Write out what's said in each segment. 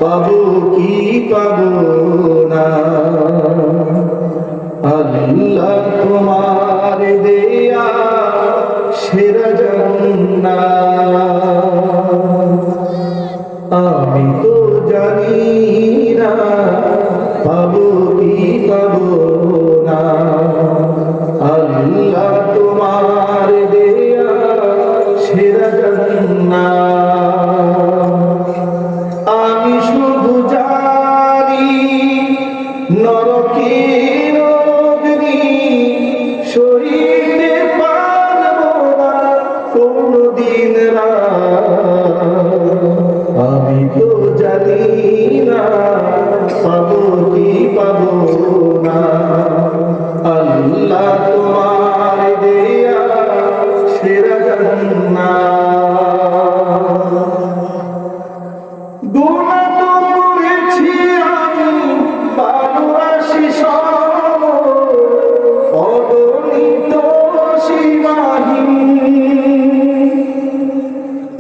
পাবো কি পাবো না। আল্লাহ তোমার দেয়া সেরা জান্নাত, আমি তো জানি না পাবো কি পাবো না। আল্লাহ তোমার দেয়া সেরা জান্নাত, আমি শুধু জানি নরকের অগ্নি সইতে পারবো না কোনদিন রাত। আমি তো জানি না পাবো কি পাবো না। আল্লাহ তোমার দেয়া সেরা জান্নাত, গুনাহ তো করেছি আমি ভালোবাসি সব, অগণিত সীমাহীন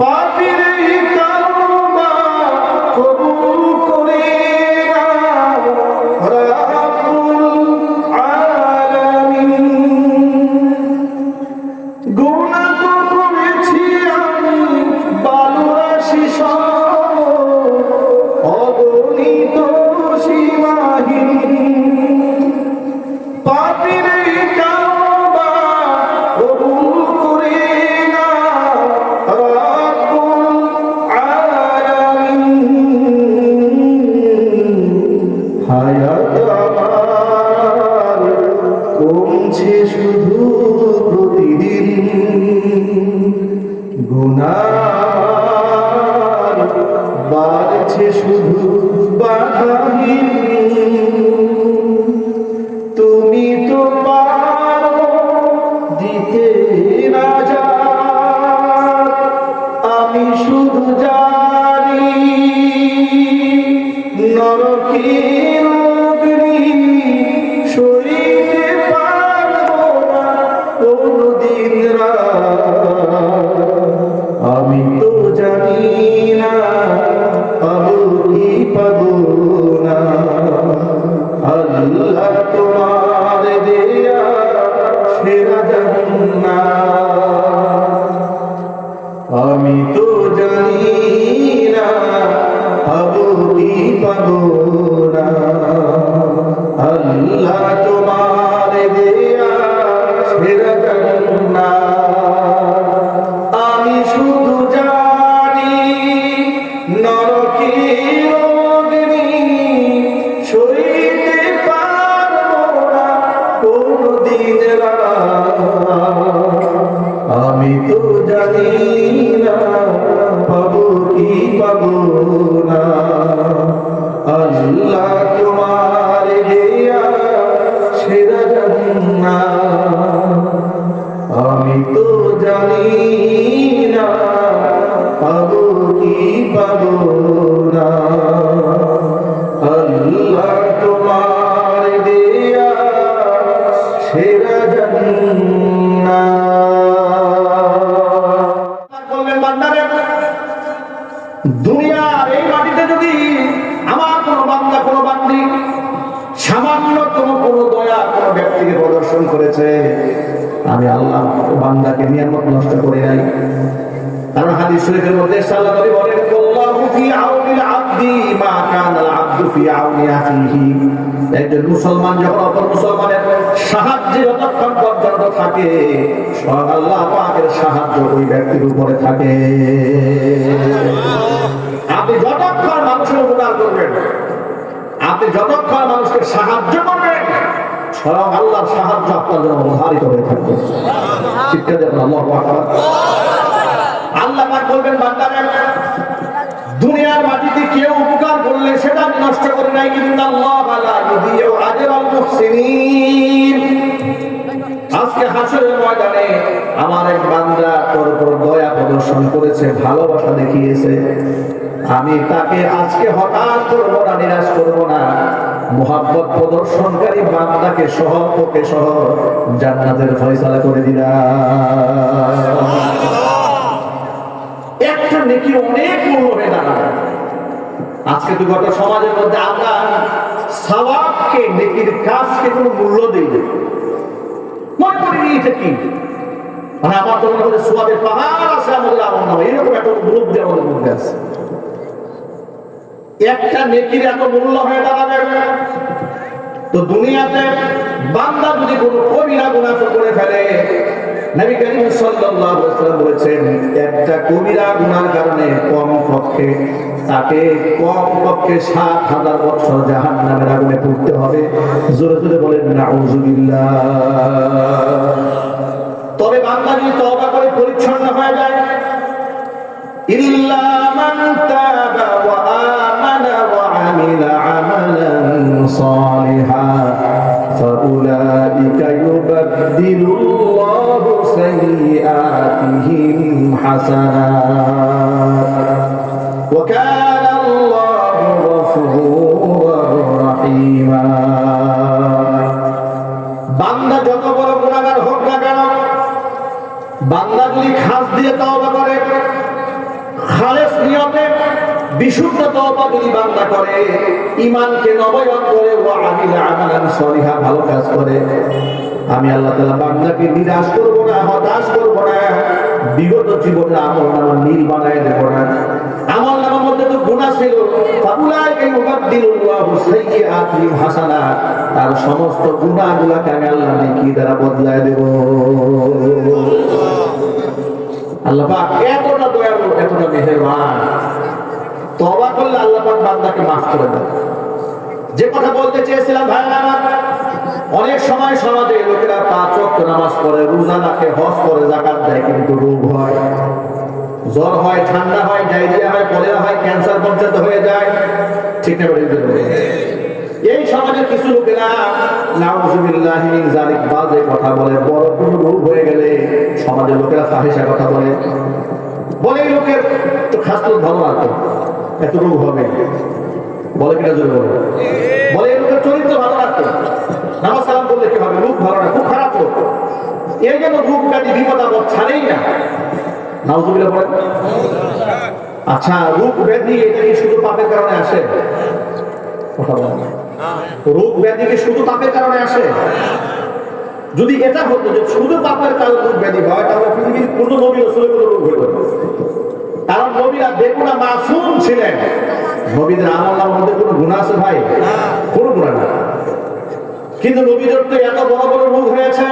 পাপের তওবা কবুল করে নাও রব্বুল আলামিন। গুনাহ তো করেছি আমি ভালোবাসি সব, অগণিত সীমাহীন পাপের তওবা কবুল করে নাও রব্বুল আলামিন। হায়াত আমার কমছে শুধু প্রতিদিন, গুনাহ বাড়ছে শুধু বাধাহীন। তুমি তো পারো দিতে নাজাত, আমি শুধু জানি নরকের অগ্নি সইতে পারবো না কোনদিন রাত। আমি তো জানি না পাবো কি পাবো না। আল্লাহ তোমার দেয়া সেরা জান্নাত, আমি তো জানি না পাবো কি পাবো না। আল্লাহ তোমার দেয়া সেরা জান্নাত, আমি শুধু জানি নরকের অগ্নি সইতে পারবো না কোনদিন রাত। আমি তো জানি না পাবো কি পাবো না। আল্লাহ তোমার দেয়া সেরা জান্নাত, আমি তো জানি না পাবো কি পাবো না। আল্লাহ তোমার দেয়া সেরা জান্নাত। বলবেন বান্দারে, দুনিয়ার এই মাটিতে যদি আমার কোনো বান্দা কোনো বান্দি সামান্যতম কোনো দয়া কোনো ব্যক্তিকে প্রদর্শন করেছে, আমি আল্লাহ বান্দাকে নিয়ামত নষ্ট করে নাই। কারণ হাদিস শরীফের মধ্যে আল্লাহ নবী বলেন, আল্লাহু ফি আউনিল আবদি মা কানাল আবদু ফি আউনি আখিহি। একজন মুসলমান যখন অপর মুসলমানের সাহায্যে যতক্ষণ পর্যন্ত থাকে, স্বয়ং আল্লাহ পাকের সাহায্য ওই ব্যক্তির উপরে থাকে। আপনি যতক্ষণ মানুষের উপকার করবেন, আপনি যতক্ষণ মানুষকে সাহায্য করবেন, স্বয়ং আল্লাহর সাহায্য আপনার জন্য অবধারিত হয়ে থাকবে। শিক্ষা দেন আল্লাহু আকবার। আল্লাহ পাক বলবেন, বান্দারা দুনিয়ার মাটিতে কেউ উপকার করলে সেটা আমি নষ্ট করি নাই, ইন্নাল্লাহা লা ইউযিউ আজরাল মুহসিনিন। আজকে হাসরের ময়দানে আমার এক বান্দা তোর উপর দয়া প্রদর্শন করেছে, ভালোবাসা দেখিয়েছে, আমি তাকে আজকে হঠাৎ করবো না, নিরাশ করবো না। মুহাব্বত প্রদর্শনকারী বান্দাকে সহ তোকে সহ জান্নাতের ফয়সালা করে দিলাম। একটা নেকি অনেক মূল্য হয়ে দাঁড়ায়। আজকে তো গোটা সমাজের মধ্যে আমরা সওয়াবকে, নেকির কাজকে কোনো মূল্য দিই না, মনে করি এটা কি, মানে আমার তো মনে হয় সওয়াবের পাহাড় আছে আমাদের আমল নামে, এরকম একটা উপলব্ধি আমাদের মধ্যে আছে। একটা নেকির এত মূল্য হয়ে দাঁড়াবে। তো দুনিয়াতে বান্দা যদি কোনো কবিরা গুনাহ করে ফেলে, নবী করিম সাল্লাল্লাহু আলাইহি ওয়াসাল্লাম বলেছেন একটা কবিরা গুনার কারণে কমপক্ষে ৭,০০০ বছর জাহান্নামের আগুনে পুড়তে হবে। জোরে জোরে বলেন নাউযুবিল্লাহ। তবে বান্দা যদি তওবা করে পরিচ্ছন্ন হয়ে যায়, ইল্লা মান তাবা ওয়া আমানা ওয়া আমিলা আমালান সালিহান ফাউলাইকা ইউবাদদিলুল্লাহু সাইয়্যাতিহিম হাসানাত ওয়া কানা আল্লাহু গফুরুর রাহিমা। বান্দা যত বড় গুনাহগার হোক না কেন, বান্দা যদি খাস দিয়ে তওবা করে, খালেস নিয়তে বিশুদ্ধ তওবা যদি বান্দা করে, ঈমানকে নবায়ন করে, ওয়া আমিলা আমালান সলিহা ভালো কাজ করে, আমি আল্লাহ তাআলা বান্দাকে নিরাশ করব না, হতাশ করব না, বিগত জীবনের আমলনামা নীল বানায় দেব না। আমলনামার মধ্যে তো গুনাহ ছিল, ফাউলাইকা ইউবাদদিলুল্লাহু সাইয়্যাতিহিম হাসানাত, তার সমস্ত গুনাহগুলোকে আমি আল্লাহ নেকি দ্বারা বদলায় দেব। আল্লাহ পাক এতটা দয়ালু, এতটা মেহেরবান, তওবা করলে আল্লাহ পাক বান্দাকে মাফ করে দেন। যে কথা বলতে চেয়েছিলাম ভাইরা আমার, অনেক সময় সমাজে লোকেরা ৫ ওয়াক্ত নামাজ পড়ে, রোজা রাখে, হজ করে, যাকাত দেয়, কিন্তু রোগ হয়, জ্বর হয়, ঠান্ডা হয়, ডায়রিয়া হয়, কলেরা হয়, ক্যান্সার পর্যন্ত হয়ে যায়, ঠিক না? এই সমাজের কিছু লোকেরা নাউযুবিল্লাহি মিন যালিক বাজে কথা বলে, বড় কোনো রোগ হয়ে গেলে সমাজের লোকেরা ফাহিশা কথা বলে, এই লোকের তো খাসলত ভালো না, এত রোগ হবে, বলে কিনা জোরে বলে এই লোকের চরিত্র ভালো রাখতো, নামাজ সালাম করলে কি হবে, রোগ ভালো না, খুব খারাপ লোক, এই জন্য রোগ ব্যাধি বিপদ আপদ ছাড়েই না। নাউযুবিল্লাহ বলেন। আচ্ছা, রোগ ব্যাধি এটা কি শুধু পাপের কারণে আসে? কথা বলেন। রোগ ব্যাধি কি শুধু পাপের কারণে আসে? যদি এটা হতো যে শুধু পাপের কারণে রোগ ব্যাধি হয়, তাহলে পৃথিবীর কোনো নবী রাসূলের কোনো রোগ হতো না। কারণ নবীরা বেগুনাহ মাসুম ছিলেন। নবীদের আমলের মধ্যে কোনো গুনাহ আছে ভাই? কোনো গুনাহ নেই। কিন্তু নবীদের তো এত বড় বড় রোগ হয়েছে।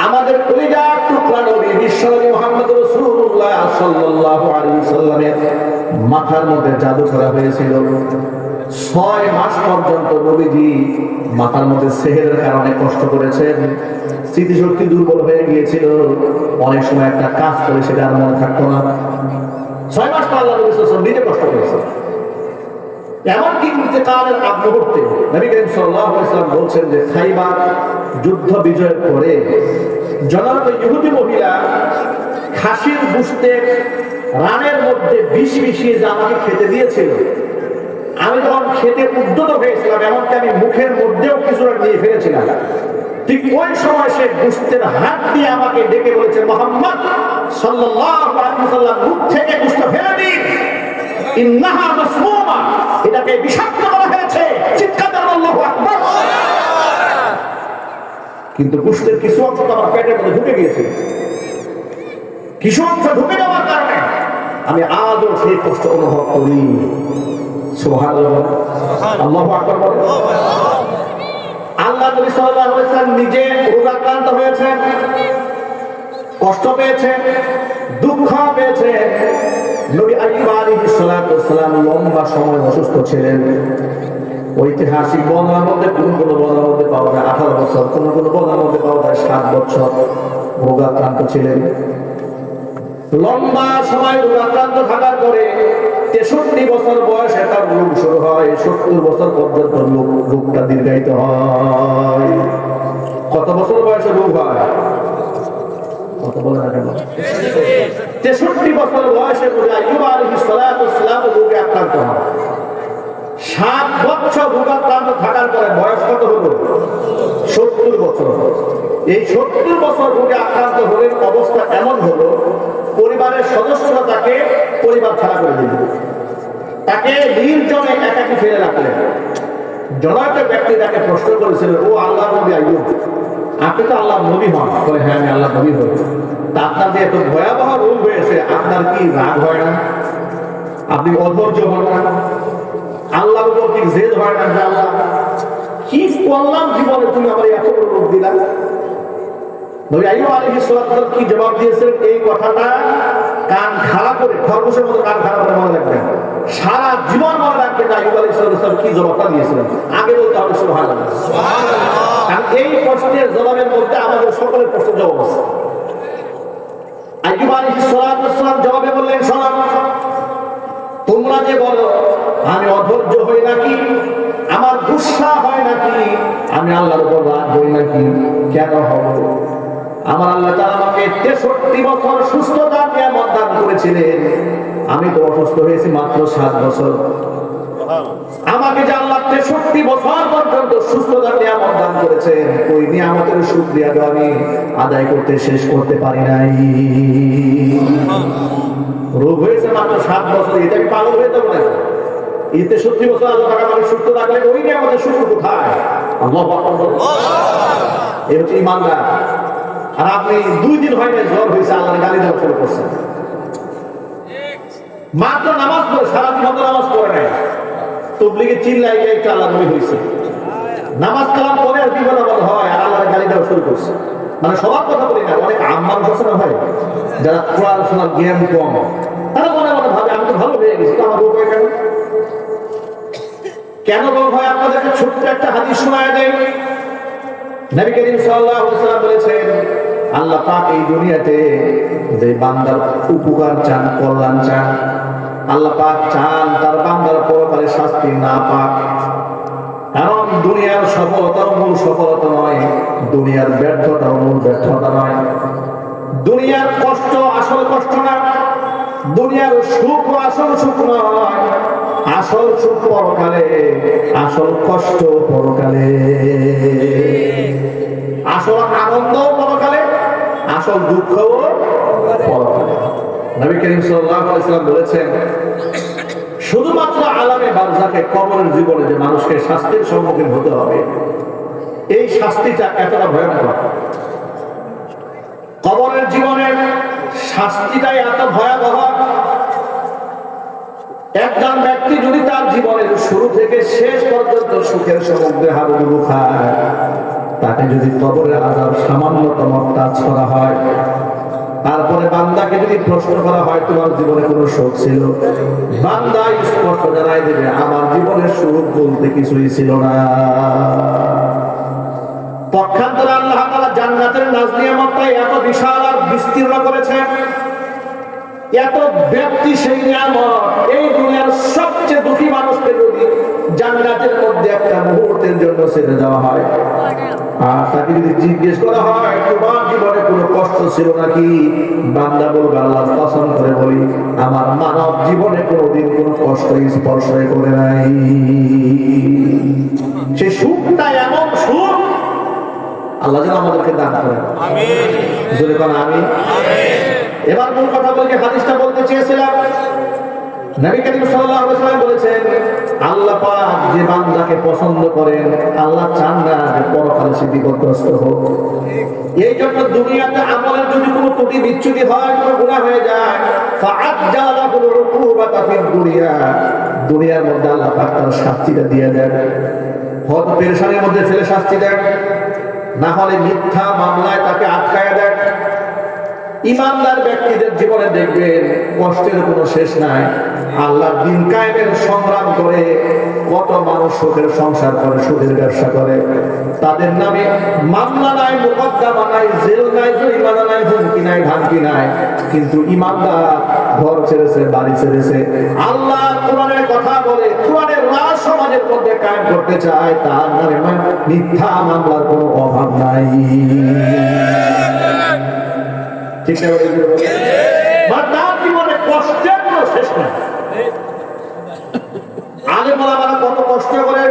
আমাদের কলিজার টুকরা নবী বিশ্বনবী মুহাম্মদ রাসূলুল্লাহ সাল্লাল্লাহু আলাইহি ওয়াসাল্লামের মাথার মধ্যে জাদু করা হয়েছিল। ৬ মাস পর্যন্ত নবীজি মাথার মধ্যে সেহেরের কারণে কষ্ট করেছেন, স্মৃতিশক্তি দুর্বল হয়ে গিয়েছিল, অনেক সময় একটা কাজ করে সেটা আর মনে থাকতো না। ৬ মাস পর আল্লাহ নবী সাল্লাল্লাহু আলাইহি ওয়াসাল্লাম নিজে কষ্ট করেছেন। এমনকি ইন্তেকালের আগ মুহূর্তে নবী করিম সাল্লাল্লাহু আলাইহি ওয়াসাল্লাম বলছেন যে খাইবার যুদ্ধ বিজয়ের পরে জনরত ইহুদি মহিলা খাসির গোশতের রানের মধ্যে বিষ মিশিয়ে যে আমাকে খেতে দিয়েছিল, আমি যখন খেতে উদ্যত হয়েছিলাম, এমনকি আমি মুখের মধ্যেও কিছুটা নিয়ে ফেলেছিলাম, ঠিক ওই সময় সে গোশতের হাত দিয়ে আমাকে ডেকে বলেছে, মুহাম্মদ সাল্লাল্লাহু আলাইহি ওয়াসাল্লাম মুখ থেকে গোশত ফেলে দিন, ইন্নাহা মাসমুমা, এটাকে বিষাক্ত করা হয়েছে, চিৎকার দেন আল্লাহু আকবার। কিন্তু গোশতের কিছু অংশ তো আমার পেটের মধ্যে ঢুকে গিয়েছে, কিছু অংশ ঢুকে যাওয়ার কারণে আমি আজও সেই কষ্ট অনুভব করি। সুবহানাল্লাহ, আল্লাহু আকবার বলেন। আল্লাহ নবী সাল্লাল্লাহু আলাইহি ওয়াসাল্লাম নিজে রোগাক্রান্ত হয়েছেন, কষ্ট পেয়েছেন, দুঃখ পেয়েছেন। নবী আইয়ুব আলাইহিস সালাম লম্বা সময় অসুস্থ ছিলেন। ঐতিহাসিক বর্ণনার মধ্যে কোন বর্ণনার মধ্যে পাওয়া যায় 18 বছর, কোন বর্ণনার মধ্যে পাওয়া যায় 7 বছর রোগাক্রান্ত ছিলেন। লম্বা সময় রোগাক্রান্ত থাকার পরে 63 বছর বয়সে তার রোগ শুরু হয়, 70 বছর পর্যন্ত রোগটা দীর্ঘায়িত হয়। কত বছর বয়সে রোগ হয়? কত বলে না কেন? 63 বছর বয়সে আইয়ুব আলাইহিস সালাম রোগে আক্রান্ত হয়। 7 বছর রোগাক্রান্ত থাকার পরে বয়স কত হলো? 70 বছর। এই 70 বছর রোগে আক্রান্ত হলে অবস্থা এমন হলো, পরিবারের সদস্যরা তাকে পরিবার ছাড়া করে দিল। তাকে নির্জনে একাকী ফেলে রাখলেন। জনৈক ব্যক্তি তাকে প্রশ্ন করেছিলেন, ও আল্লাহ নবী আইয়ুব, আপনি তো আল্লাহ নবী হন? বলে, হ্যাঁ আমি আল্লাহ নবী হই। তা আপনার যে এত ভয়াবহ রোগ হয়েছে, আপনার কি রাগ হয় না? আপনি অধৈর্য হন না? আল্লাহর উপর কি জেদ হয় না যে আল্লাহ কি করলাম জীবনে, তুমি আমার এত বড় রোগ দিলা? নবী আইয়ুব আলাইহিস সালাম কি জবাব দিয়েছিলেন? এই কথাটা কান খাড়া করে, খরগোশের মতো কান খাড়া করে মনে রাখবেন, সারা জীবন মনে রাখবেন। আইয়ুব আলাইহিস সালাম কি জবাবটা দিয়েছিলেন আগে বলতে হবে সুবহানাল্লাহ। কারণ এই প্রশ্নের জবাবের মধ্যে আমাদের সকলের প্রশ্নের জবাব আছে। আইয়ুব আলাইহিস সালাম জবাবে বললেন, শোনো, তোমরা যে বলো আমি অধৈর্য হই নাকি, আমার গুসা হয় নাকি, আমি আল্লাহর উপর রাগ হই নাকি, কেন হব? আমার আল্লাহ তাআলা আমাকে 63 বছর সুস্থতা নিয়ামত দান করেছিলেন। আমি তো অসুস্থ হয়েছি মাত্র 7 বছর। আমাকে যে আল্লাহ 63 বছর পর্যন্ত সুস্থতা নিয়ামত দান করেছেন, ওই নিয়ামতের শুকরিয়া আমি আদায় করতে শেষ করতে পারি নাই। রোগ হয়েছে মাত্র 7 বছর, এটা কি পাগল হয়ে যাবো না? এই 63 বছর আল্লাহ তাআলা আমাকে সুস্থ রাখলে ওই নিয়ামতের শুকর কোথায়? আল্লাহু আকবার। এই হচ্ছে ঈমানদার। আর আপনি 2 দিন হয় না জ্বর হয়েছে, আল্লাহর গালি দেওয়া শুরু করছেন। মাত্র নামাজ পড়ে, সারা জীবন নামাজ পড়ে নাই, তবলিগে চিল্লাই গিয়ে একটু আল্লাহ নবী হয়েছে। নামাজ কালাম পরে আর বিপদ হয়, আর আল্লাহর গালি দেওয়া শুরু করছে। মানে সবার কথা বলি না, অনেক আম মানুষ আছে না ভাই, যারা কোরআন শোনার জ্ঞান কম, তারা মনে মনে ভাবে আমি তো ভালো হয়ে গেছি, তো আমার রোগ হয় কেন? কেন রোগ হয়? আপনাদেরকে ছোট্ট একটা হাদিস শোনায় দেয়। নবী করিম সাল্লাল্লাহু আলাইহি ওয়াসাল্লাম বলেছেন, আল্লাহ পাক এই দুনিয়াতে যে বান্দার উপকার চান, কল্যাণ চান, আল্লাহ পাক চান তার বান্দার পরকালে শাস্তি না পাক। কারণ দুনিয়ার সফলতার মূল সফলতা নয়, দুনিয়ার ব্যর্থতার মূল ব্যর্থতা নয়, দুনিয়ার কষ্ট আসল কষ্ট না, দুনিয়ার সুখ আসল সুখ নয়, আসল সুখ পরকালে, আসল কষ্ট পরকালে, আসল আনন্দ পরকালে, আসল দুঃখ পরকালে। নবী করিম সাল্লাল্লাহু আলাইহি ওয়াসাল্লাম বলেছেন, শুধুমাত্র আলামে বারজাখে, কবরের জীবনে যে মানুষকে শাস্তির সম্মুখীন হতে হবে, এই শাস্তিটা এতটা ভয়ঙ্কর। কবরের জীবনের শাস্তিটাই এত ভয়াবহ, একজন ব্যক্তি যদি তার জীবনের শুরু থেকে শেষ পর্যন্ত সুখের সমুদ্রে হাবুডুবু খায়, তাকে যদি কবরের আযাব সামান্যতম টাচ করা হয়, তারপরে বান্দাকে যদি প্রশ্ন করা হয় তোমার জীবনে কোনো সুখ ছিল, বান্দা স্পষ্ট জানাই দেবে আমার জীবনের সুখ বলতে কিছুই ছিল না। পক্ষান্তরে আল্লাহ তাআলা জান্নাতের নাজ নিয়ামতটা এত বিশাল আর বিস্তীর্ণ করেছেন, এত ব্যক্তি সেই নিয়ামত, এই দুনিয়ার সবচেয়ে দুঃখী মানুষকে যদি জান্নাতের মধ্যে একটা মুহূর্তের জন্য ছেড়ে দেওয়া হয়, আর তাকে যদি জিজ্ঞেস করা হয় তোমার জীবনে কোনো কষ্ট ছিল নাকি, বান্দা বলবে আল্লাহ কসম করে বলি আমার মানব জীবনে কোনোদিন কোনো কষ্ট স্পর্শ করে নাই। সে সুখটা এমন সুখ আল্লাহ যেন আমাদেরকে দান করেন। আমিন। জোরে বলেন আমিন। এবার মূল কথা বলতে হাদিসটা বলতে চেয়েছিলাম। নবী করিম সাল্লাল্লাহু আলাইহি ওয়াসাল্লাম বলেছেন, আল্লাহ পাক যে বান্দাকে পছন্দ করেন, আল্লাহ চান না যে পরকালে সে বিপদগ্রস্ত হোক। এই জন্য দুনিয়াতে আমলের যদি কোনো ত্রুটি বিচ্যুতি হয়, কোনো গুনাহ হয়ে যায়, ফাআজ্জালা লাহুল উকুবাতা ফিদ দুনিয়া, দুনিয়ার মধ্যে আল্লাহ পাক তার শাস্তিটা দিয়ে দেন। হয়তো পেরেশানির মধ্যে ফেলে শাস্তি দেন, না হলে মিথ্যা মামলায় তাকে আটকায় দেন। ইমানদার ব্যক্তিদের জীবনে দেখবেন কষ্টের কোনো শেষ নাই। আল্লাহর দ্বীন কায়েমের সংগ্রাম করে কত মানুষ সুখের সংসার করে, সুদের ব্যবসা করে, তাদের নামে মামলা নাই, মোকদ্দমা নাই, জেল নাই, জরিমানা নাই, হুমকি নাই, ধামকি নাই, কিন্তু ইমানদার ঘর ছেড়েছে, বাড়ি ছেড়েছে, আল্লাহ কোরআনের কথা বলে, কোরআনের রাজ সমাজের মধ্যে কায়েম করতে চায়, তার নামে মিথ্যা মামলার কোনো অভাব নাই। ঠিক না? তার জীবনে কষ্টের কোনো শেষ নাই। আগে বলা কত কষ্ট করে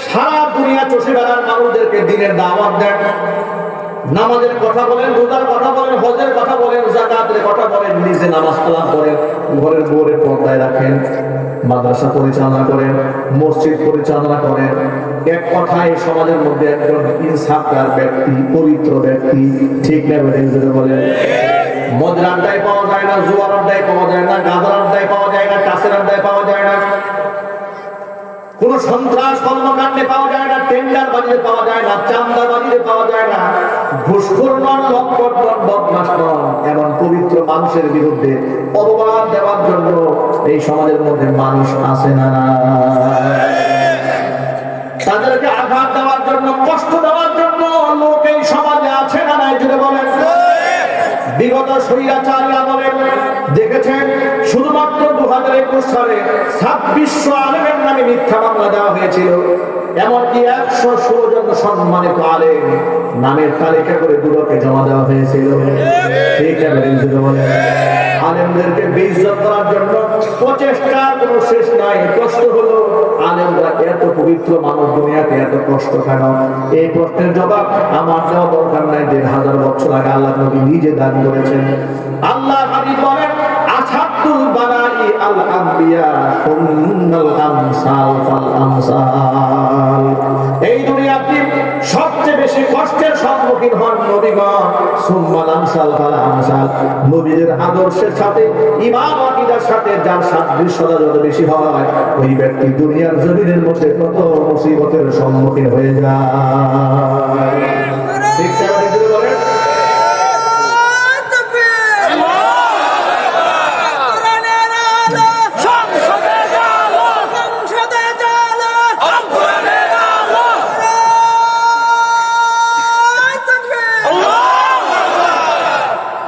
সারা দুনিয়া চষে বেড়ার মানুষদেরকে দিনের দাওয়াত দেন, নামাজের কথা বলেন, রোজার কথা বলেন, হজের কথা বলেন, যাকাতের কথা বলেন, নিজে নামাজ কালাম করেন, ঘরের বউয়ের পর্দায় রাখেন, মাদ্রাসা পরিচালনা করেন, মসজিদ পরিচালনা করেন। এক কথায় সমাজের মধ্যে একজন ইনসাফগার ব্যক্তি, পবিত্র ব্যক্তি। ঠিক না বলেন? মদের আড্ডায় পাওয়া যায় না, জুয়ার আড্ডায় পাওয়া যায় না, গাঁজার আড্ডায় পাওয়া যায় না, টাসের আড্ডায় পাওয়া যায় না, কোন সন্ত্রাস কর্মকাণ্ডে পাওয়া যায় না, টেন্ডার বাজিয়ে পাওয়া যায় না, চান্দা বাজিয়ে পাওয়া যায় না, ঘুষখোর নন, লম্পট নন, বদমাশ নন। এমন পবিত্র মানুষের বিরুদ্ধে অপবাদ দেওয়ার জন্য এই সমাজের মধ্যে মানুষ আছে না? তাদেরকে আঘাত দেওয়ার জন্য, কষ্ট দেওয়ার জন্য লোক এই সমাজে আছে না নাই? যদি বলেন বিগত স্বৈরাচারী আমলে দেখেছেন শুধুমাত্র 2021 সালে 2600 আলেমের নামে মিথ্যা মামলা দেওয়া হয়েছিল। এমনকি 116 জন সম্মানিত আলেম নামের তালিকা করে দুদকে জমা দেওয়া হয়েছিল। ঠিক আছে, আলেমদেরকে বেইজ্জত করার জন্য প্রচেষ্টার কোনো শেষ নাই। কষ্ট হলো আলেমরা এত পবিত্র মানুষ দুনিয়াতে এত কষ্ট কেন? এই প্রশ্নের জবাব আমার দেওয়া দরকার নাই। 1000 বছর আগে আল্লাহ নবী নিজে দান করেছেন। আল্লাহ হাবিব বলেন, আসাদুল বালাই আল আম্বিয়া সুন্নাল আমসাল ফাল আমসাল। এই দুনিয়াতে সবচেয়ে বেশি কষ্টের সম্মুখীন হন নবীগণ, সুন্নাল আমসাল ফাল আমসাল। নবীদের আদর্শের সাথে, ঈমান আকীদার সাথে যার সাদৃশ্যতা যত বেশি হয়, ওই ব্যক্তি দুনিয়ার জমিনের মধ্যে কত মুসিবতের সম্মুখীন হয়ে যায়। ঠিক তাই বলেন।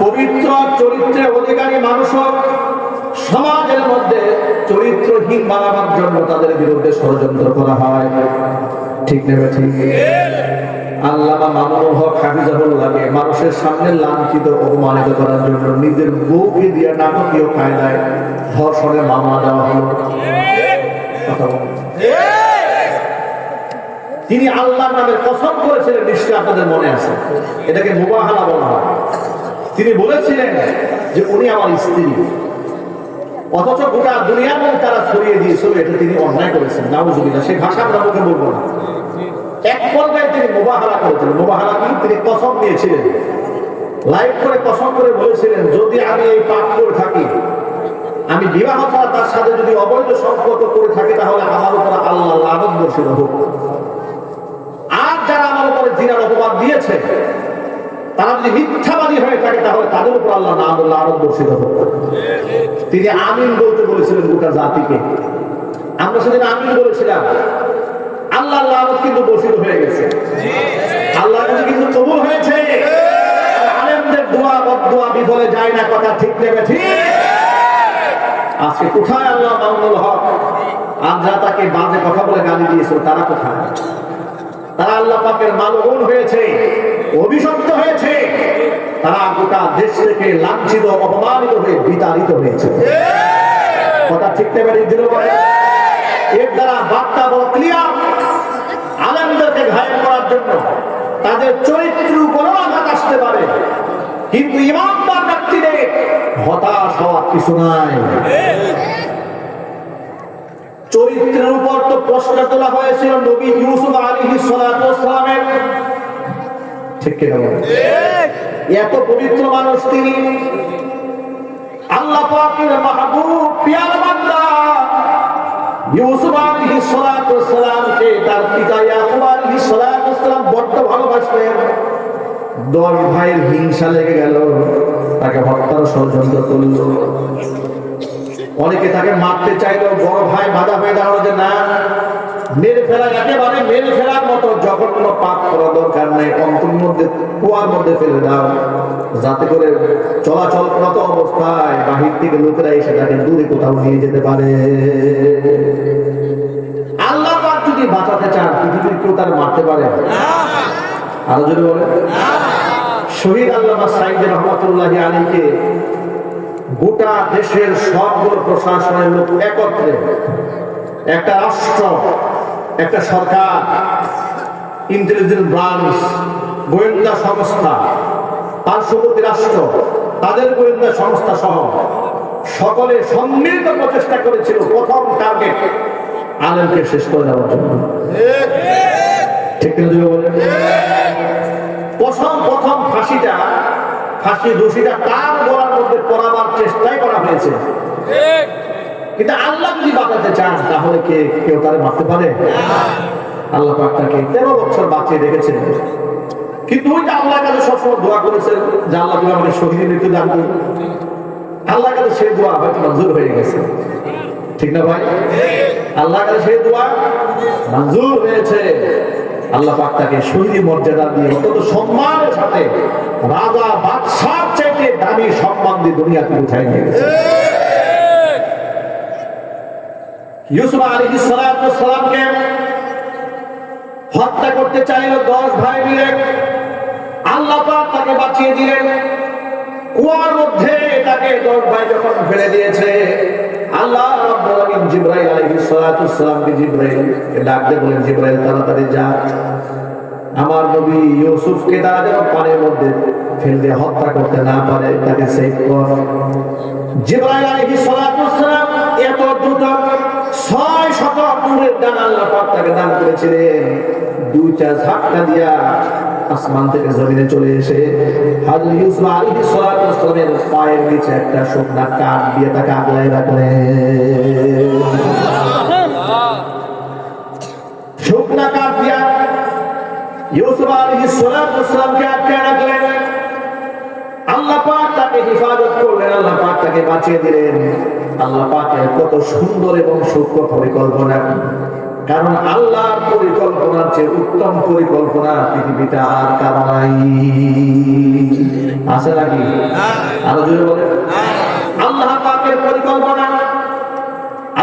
পবিত্র চরিত্রের অধিকারী মানুষ সমাজের মধ্যে চরিত্রহীন বানাবার জন্য তাদের বিরুদ্ধে ষড়যন্ত্র করা হয়। ঠিক নেবে? ঠিক। আল্লামা মামুনুল হক হাফিজাহুল্লাহকে মানুষের সামনে লাঞ্ছিত, অপমানিত করার জন্য নিজের বউকে দিয়ে নাটকীয় কায়দায় ধর্ষণের মামলা দেওয়া হলো। তিনি আল্লাহর নামে কসম করেছিলেন, নিশ্চয়ই আপনাদের মনে আছে। এটাকে মুবাহালা বলা হয়। তিনি বলেছিলেন যে উনি আমার স্ত্রী, অথচ গোটা দুনিয়ার মধ্যে তারা ছড়িয়ে দিয়েছিল এটা তিনি অন্যায় করেছেন। নাউজুবিল্লাহ। সেই ভাষা আমরা মুখে বলবো না। এক পর্যায়ে তিনি মুবাহালা করেছিলেন। মুবাহালা কি? তিনি কসম নিয়েছিলেন, লাইভ করে কসম করে বলেছিলেন, যদি আমি এই পাপ করে থাকি, আমি বিবাহ ছাড়া তার সাথে যদি অবৈধ সম্পর্ক করে থাকি, তাহলে আমার উপর আল্লাহ লানত বর্ষিত হোক। আর যারা আমার উপরে জিনার অপবাদ দিয়েছে, তারা যদি মিথ্যাবাদী হয়ে থাকে, তাহলে তাদের উপর আল্লাহ লানত বর্ষিত হোক। তিনি আমিন বলতে বলেছিলেন গোটা জাতিকে। আমরা সেদিন আমিন বলেছিলাম। আল্লাহ লানত কিন্তু বর্ষিত হয়ে গেছে। আল্লাহ কিন্তু কবুল হয়েছে। আলেমদের দোয়া বদদোয়া বিফলে যায় না। কথা ঠিক নেবে? ঠিক। আজকে কোথায় আল্লাহ মামুনুল হক? আজরা তাকে বাজে কথা বলে গালি দিয়েছিল, তারা কোথায়? তারা আল্লাহ পাকের মালউন হয়েছে, অভিশপ্ত হয়েছে। তারা গোটা দেশ থেকে লাঞ্ছিত, অপমানিত হয়ে বিতাড়িত হয়েছে। কথা ঠিক নেবে? এর দ্বারা বার্তা বড় ক্লিয়ার। আলেমদেরকে ঘায়েল করার জন্য তাদের চরিত্রের উপরও আঘাত আসতে পারে, কিন্তু ইমানদার ব্যক্তিদের হতাশ হওয়ার কিছু নাই। চরিত্রের উপর তো প্রশ্ন তোলা হয়েছিল নবী ইউসুফ আলাইহিস সালাতু ওয়াস সালামের। ঠিক কি না? এত পবিত্র মানুষ তিনি, আল্লাহ পাকের মাহবুব প্যারা বান্দা। ইউসুফ আলাইহিস সালাতু ওয়াস সালামকে তার পিতা ইয়াকুব আলাইহিস সালাতু ওয়াস সালাম বড় ভালোবাসতেন। 10 ভাইয়ের হিংসা লেগে গেল, তাকে হত্যার ষড়যন্ত্র করল। অনেকে তাকে মারতে চাইলো, বড় ভাই বাধা হয়ে দাঁড়ালো যে না, মেরে ফেলা, একেবারে মেরে ফেলার মতো জঘন্য পাপ করা দরকার নেই, অন্তরের মধ্যে কুয়ার মধ্যে ফেলে দাও, যাতে করে চলাচলরত অবস্থায় বাহির থেকে লোকেরা এসে তাকে দূরে কোথাও নিয়ে যেতে পারে। আল্লাহ পাক যদি বাঁচাতে চান, পৃথিবীর কেউ তার মারতে পারে? আরো যদি বলে। শহীদ আল্লামা সাইদ রহমাতুল্লাহি আলাইহিকে গোটা দেশের সবগুলো প্রশাসনের লোক একত্রে, একটা রাষ্ট্র, একটা সরকার, ইন্টেলিজেন্স ব্রাঞ্চ, গোয়েন্দা সংস্থা, পার্শ্ববর্তী রাষ্ট্র, তাদের গোয়েন্দা সংস্থা সহ সকলে সম্মিলিত প্রচেষ্টা করেছিল প্রথম টার্গেট আলেমকে শেষ করে দেওয়ার জন্য। ঠিক না বলেন? প্রথম ফাঁসি দোষীটা তার গলার মধ্যে পড়াবার চেষ্টাই করা হয়েছে, কিন্তু আল্লাহ যদি বাঁচাতে চান তাহলে কেউ তারে মারতে পারে? আল্লাহ পাক তাকে 13 বছর বাঁচিয়ে রেখেছেন, কিন্তু ওই যে আল্লাহর কাছে সবসময় দোয়া করেছেন যে আল্লাহ তুমি আমাদের শহীদের মৃত্যু দান করুন, আল্লাহর কাছে সেই দোয়া হয়তো মঞ্জুর হয়ে গেছে। ঠিক না ভাই? আল্লাহর কাছে সেই দোয়া মঞ্জুর হয়েছে। আল্লাহ পাক তাকে শহীদ মর্যাদা দিয়ে অত্যন্ত সম্মানের সাথে রাজা বাদশার চাইতে দামি সম্মান দিয়ে দুনিয়াতে উঠাই নিয়ে গেছে। ইউসুফ আলাইহিস সালামকে হত্যা করতে চাইল 10 ভাই মিলে, আল্লাহ পাক তাকে বাঁচিয়ে দিলেন। কুয়ার মধ্যে তাকে 10 ভাই যখন ফেলে দিয়েছে, আল্লাহ রাব্বুল আলামিন জিবরাইল আলাইহিস সালামকে জিবরাইলকে ডাক দিয়ে বলেন, জিবরাইল তাড়াতাড়ি যা, আমার নবী ইউসুফকে তারা যেন পানির মধ্যে ফেলে হত্যা করতে না পারে, তাকে সেভ কর। জিবরাইল আলাইহিস সালাম এত দ্রুত 600 নূরের দান আল্লাহ পাক তাকে দান করেছিলেন। 2টা ঝাপটা দিয়া আসমান থেকে জমিনে চলে এসে হযরত ইউসুফ আলাইহিস সালামের পায়ের নিচে একটা শুকনা কাঠ দিয়ে তাকে আগলায় রাখলেন। শুকনা কাঠ দিয়া ইউসুফ আলাইহিস সালামকে আটকে রাখলেন। আল্লাহ পাক তাকে হেফাজত করলেন, আল্লাহ পাক তাকে বাঁচিয়ে দিলেন। আল্লাহ পাকের কত সুন্দর এবং সূক্ষ্ম পরিকল্পনা, কারণ আল্লাহর পরিকল্পনার চেয়ে উত্তম পরিকল্পনা পৃথিবীতে আর কারো নাই। আছে নাকি? আরো জোরে বলেন। আল্লাহ পাকের পরিকল্পনা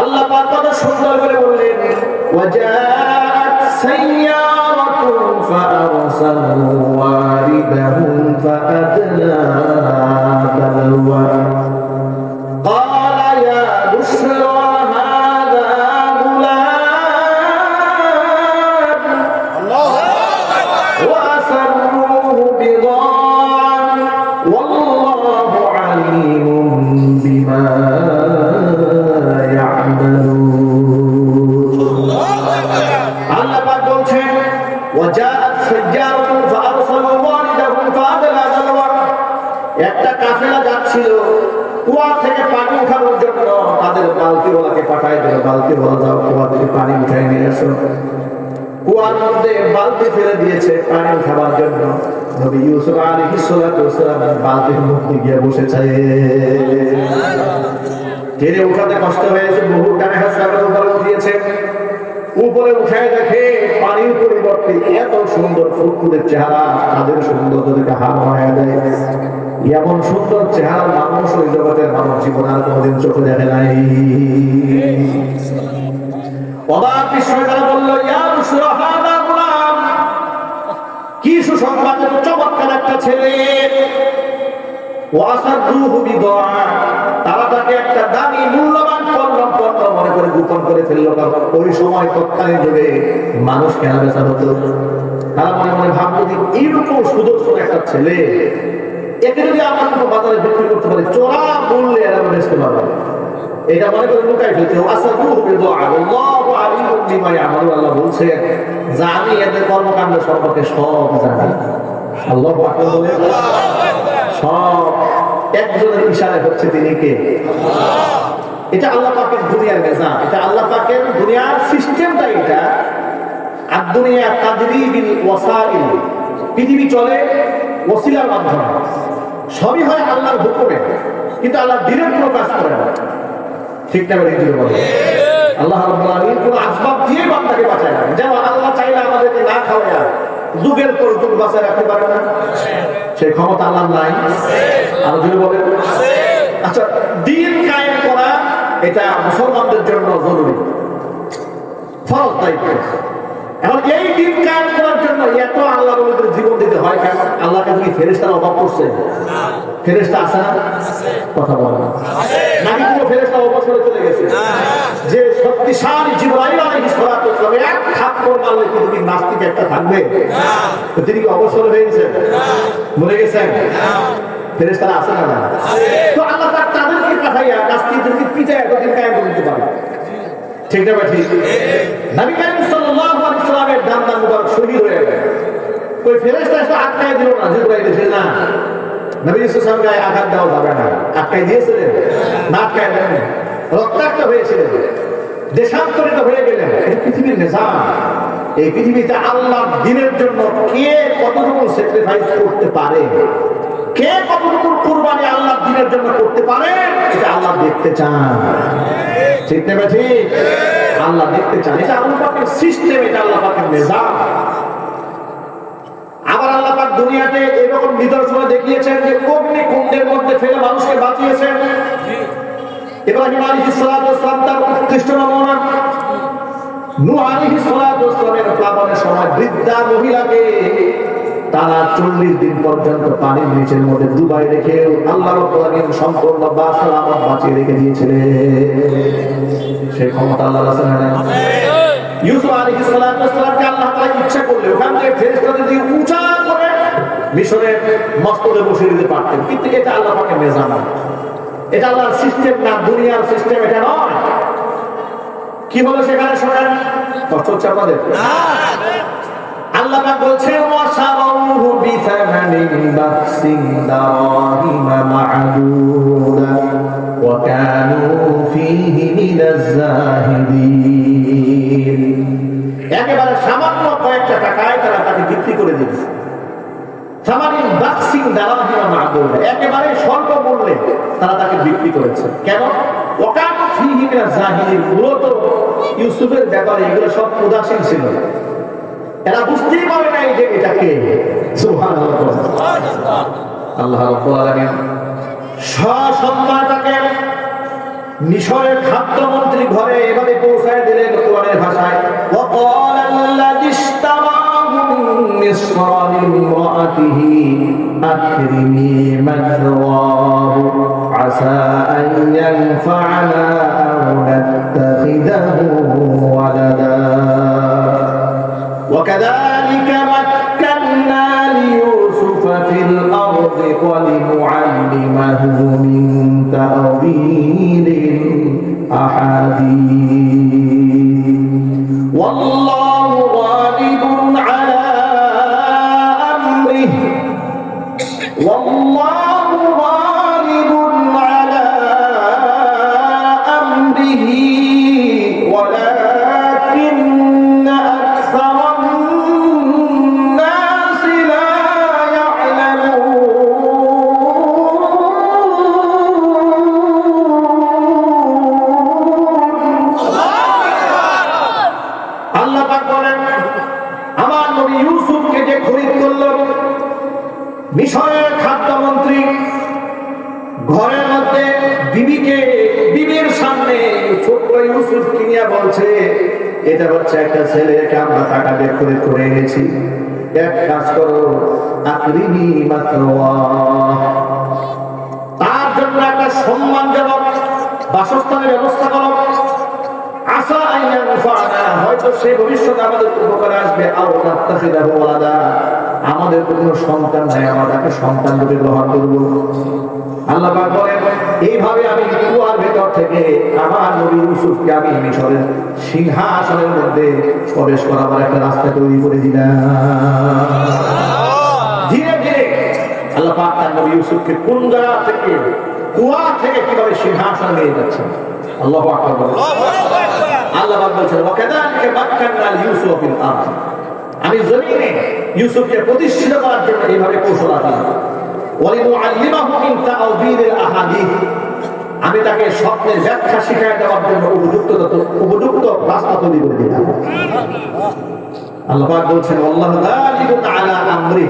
আল্লাহ পাক কত সুন্দর করে বললেন, ওয়াজাআত সাইয়ারাতুন ফাআরসালু ওয়ারিদাহুম ফাআদলা দালওয়া ক্বালা ইয়া বুশরা হাযা গুলাম আল্লাহু আকবার ওয়া আসরুহু বিদাআন ওয়াল্লাহু আলীমুম বিমা একটা কাফেলা যাচ্ছিল কুয়া থেকে পানি উঠানোর জন্য, তাদের বালতিওয়ালাকে পাঠায় দিল, বালতিওয়ালা যাও কুয়া থেকে পানি উঠাই নিয়ে আসো। কুয়ার মধ্যে বালতি ফেলে দিয়েছে পানি উঠাবার জন্য। নবী ইউসুফ আলাইহিস সালাম বালতির মধ্যে গিয়ে বসেছে। টেনে উঠাতে কষ্ট হয়েছে, বহু টাকা হাসপাতাল উপরে উঠিয়েছে। উপরে উঠায় দেখে পানির পরিবর্তে এত সুন্দর ফুটফুটের চেহারা, তাদের সৌন্দর্য দেখে হার মায়া দেয়। এমন সুন্দর চেহারার মানুষ ওই জগতের মানব জীবন আর কোনদিন চোখে দেখে নাই। অবাক বিস্ময়ে তারা বলল, ইয়া বুশরা হাযা গুলাম, কি সুসংবাদ, এত চমৎকার একটা ছেলে। ওয়াসারুহু বিদাআ, তারা তাকে একটা দামি মূল্যবান পণ্য মনে করে গোপন করে ফেললো। কারণ ওই সময় তৎকালীন যুগে মানুষ কেনা বেচা হতো। তারা মনে মনে ভাবতো যে এইরকম সুদর্শন একটা ছেলে, একে যদি আমরা কোনো বাজারে বিক্রি করতে পারি, চোরা মূল্যে এরা বেচতে পারবে, এটা মনে করে লুকাই ফেলছে। ওয়াসারুহু বিদাআ আল্লাহু আলীমুম বিমা ইয়ামালুন, আল্লাহ বলছে যে আমি এদের কর্মকাণ্ড সম্পর্কে সব জানি। আল্লাহু আকবার বলে সব একজনের ইশারায় হচ্ছে, তিনি কে? এটা আল্লাহ পাকের দুনিয়ার মেজাজ, এটা আল্লাহ পাকের দুনিয়ার সিস্টেমটা এটা। আর দুনিয়া তাজরি বিল ওয়াসাইল, পৃথিবী চলে ওসিলার মাধ্যমে, সবই হয় আল্লাহর হুকুমে, কিন্তু আল্লাহ দিনের কোনো কাজ করে না। ঠিক না? বলে আল্লাহ রাব্বুল আলামিন কোন আসবাব দিয়ে বান্দাকে বাঁচায় না। যেমন আল্লাহ চাইলে আমাদেরকে না খাওয়ায় যুগের পর যুগ বাঁচায় রাখতে পারে না, সেই ক্ষমতা আল্লাহ নাই। আর যদি বলেন আচ্ছা, দিন কায়েম করা এটা মুসলমানদের জন্য জরুরি, ফরজ দায়িত্ব। এখন এই দিন কায়েম করার জন্য এত আল্লাহ বলে জীবন দিতে হয় কেন? আল্লাহ কাছে কি ফেরেশতার অভাব করছে? ফেরেশতা আছে না? কথা বলে না। নাকি কোনো ফেরেশতা অবসরে চলে গেছে? যে শক্তিশালী জিবরাইল আলাইহিস সালাতু ওয়াস সালাম এক থাপ্পড় মারলে কি নাস্তিক একটা থাকবে? তিনি কি অবসর হয়ে গেছেন? মরে গেছেন? ফেরেশতারা আছে না? তো আল্লাহ তাদেরকে পাঠাইয়া নাস্তিক ঠিক না ভাই? ঠিক। নবী করিম সাল্লাল্লাহু আলাইহি ওয়াসাল্লামের দান মুবারক শহীদ হয়ে গেল। ওই ফেরেশতা এসে আটকায় দিল না, জিবরাইল এসে না, নবী সাল্লাল্লাহু আলাইহি ওয়াসাল্লাম আঘাত দেওয়া যাবে না। আটকায় দিয়েছিলেন না? আটকায় দেন, রক্তাক্ত হয়েছিলেন, দেশান্তরিত হয়ে গেলেন। এই পৃথিবীর নিজাম। এই পৃথিবীতে আল্লাহর দ্বীনের জন্য কে কতটুকু স্যাক্রিফাইস করতে পারে, কে কতটুকু কুরবানি আল্লাহর দ্বীনের জন্য করতে পারে, এটা আল্লাহ দেখতে চান। ঠিক না ভাই? ঠিক। আল্লাহ দেখতে চান। এটা আল্লাহ পাকের সিস্টেম, এটা আল্লাহ পাকের নিজাম। আবার আল্লাহ পাক দুনিয়াতে এরকম নিদর্শন দেখিয়েছেন যে অগ্নিকুণ্ডের মধ্যে ফেলে মানুষকে বাঁচিয়েছেন। ইব্রাহিম আলাইহিস সালাতু ওয়াস সালাম তার উৎকৃষ্ট নমুনা। নূহ আলাইহিস সালাতু ওয়াস সালামের প্লাবনের সময় বৃদ্ধা মহিলাকে তারা 40 দিন পর্যন্ত পানির নিচের মধ্যে ডুবাই রেখে আল্লাহ রাব্বুল আলামিন সম্পূর্ণ সালামত বাঁচিয়ে রেখে দিয়েছিলেন। সেই ক্ষমতা আল্লাহর আছে না? ইউসুফ আলাইহিস সালাতু ওয়াস সালামকে আল্লাহ তাআলা ইচ্ছা করলে ওখান থেকে ফেরেশতাদের দিয়ে উঁচা করে মিশরের মস্তকে বসিয়ে দিতে পারতেন, কিন্তু এটা আল্লাহ পাকের নিজাম। এটা আল্লাহর সিস্টেম না, দুনিয়ার সিস্টেম এটা নয়। কি হলো সেখানে শোনেন? কষ্ট হচ্ছে আপনাদের? আল্লাহ পাক বলছেন ওয়াশারাউহু বিথামানিন বাখসিন দারাহিমা মা'দুদা ওয়া কানু ফীহি মিনাজ যাহিদিন। একেবারে সামান্য কয়েকটা টাকায় তারা তাকে বিক্রি করে দিয়েছে। সামানিন বাখসিন দারাহিমা মা'দুদা, একেবারে স্বল্প মূল্যে তারা তাকে বিক্রি করেছে। কেন? ওয়া কানু ফীহি মিনাজ যাহিদিন। মূলত ইউসুফের ব্যাপারে এগুলো সব উদাসীন ছিল। এরা বুঝতেই পারে নাই যে এটা কে। সুবহানাল্লাহ। আল্লাহ রাব্বুল আলামিন সসম্মানটাকে মিশরের খাদ্যমন্ত্রী ঘরে এভাবে পৌঁছায় দিলেন কোরআনের ভাষায়, ওয়াকাল আল্লাযী ইশতারাহু মিন মিসর লিমরাআতিহি আকরিমি মাথওয়াহু আসা আন ইয়ানফা'না আও নাত্তাখিযাহু ওয়ালাদা وكذلك مكنا ليوسف في الأرض ولنعلمه من تأويل الأحاديث والله غالب على أمره والله غالب على أمره ولكن أكثر الناس لا يعلمون। আল্লাহ পাক বলেন, আমার নবী ইউসুফকে যে খরিদ করল, মিশরের খাদ্যমন্ত্রী ঘরের মধ্যে বিবির সামনে ছোট্ট ইউসুফ কিনিয়া বলছে, এটা হচ্ছে একটা ছেলেকে আমরা টাকা দিয়ে খরিদ করে এনেছি, এক কাজ করো, আকরিমি মাথওয়াহ, তার জন্য একটা সম্মানজনক বাসস্থানের ব্যবস্থা করো, আসা আন ইয়ানফা'না, হয়তো সে ভবিষ্যতে আমাদের উপকারে আসবে, আও নাত্তাখিযাহু ওয়ালাদা, আমাদের কোনো সন্তান নাই, আমরা তাকে সন্তান রূপে গ্রহণ করব। আল্লাহ পাক বলেন, এইভাবে আমি কুয়ার ভেতর থেকে আমার নবী ইউসুফকে আমি মিশরের সিংহাসনের মধ্যে প্রবেশ করাবার একটা রাস্তা তৈরি করে দিলাম। ধীরে ধীরে আল্লাহ পাক তার নবী ইউসুফকে কোন জায়গা থেকে, কুয়া থেকে কিভাবে সিংহাসন নিয়ে যাচ্ছেন। আল্লাহু আকবার। আল্লাহ পাক বলছেন, ওয়াকাযালিকা মাক্কান্না লিইউসুফ ফিল আরদ, আমি জমিনে ইউসুফকে প্রতিষ্ঠিত করার জন্য এইভাবে কৌশল আঁকলাম। ওয়ালিনুআল্লিমাহু মিন তাআউযীলিল আহাদিস, আমি তাকে স্বপ্নের ব্যাখ্যা শিখিয়ে দেওয়ার জন্য উপযুক্ত রাস্তা তৈরি করে দিলাম। আল্লাহ পাক বলছেন, আল্লাহু গালিবুন আলা আমরি,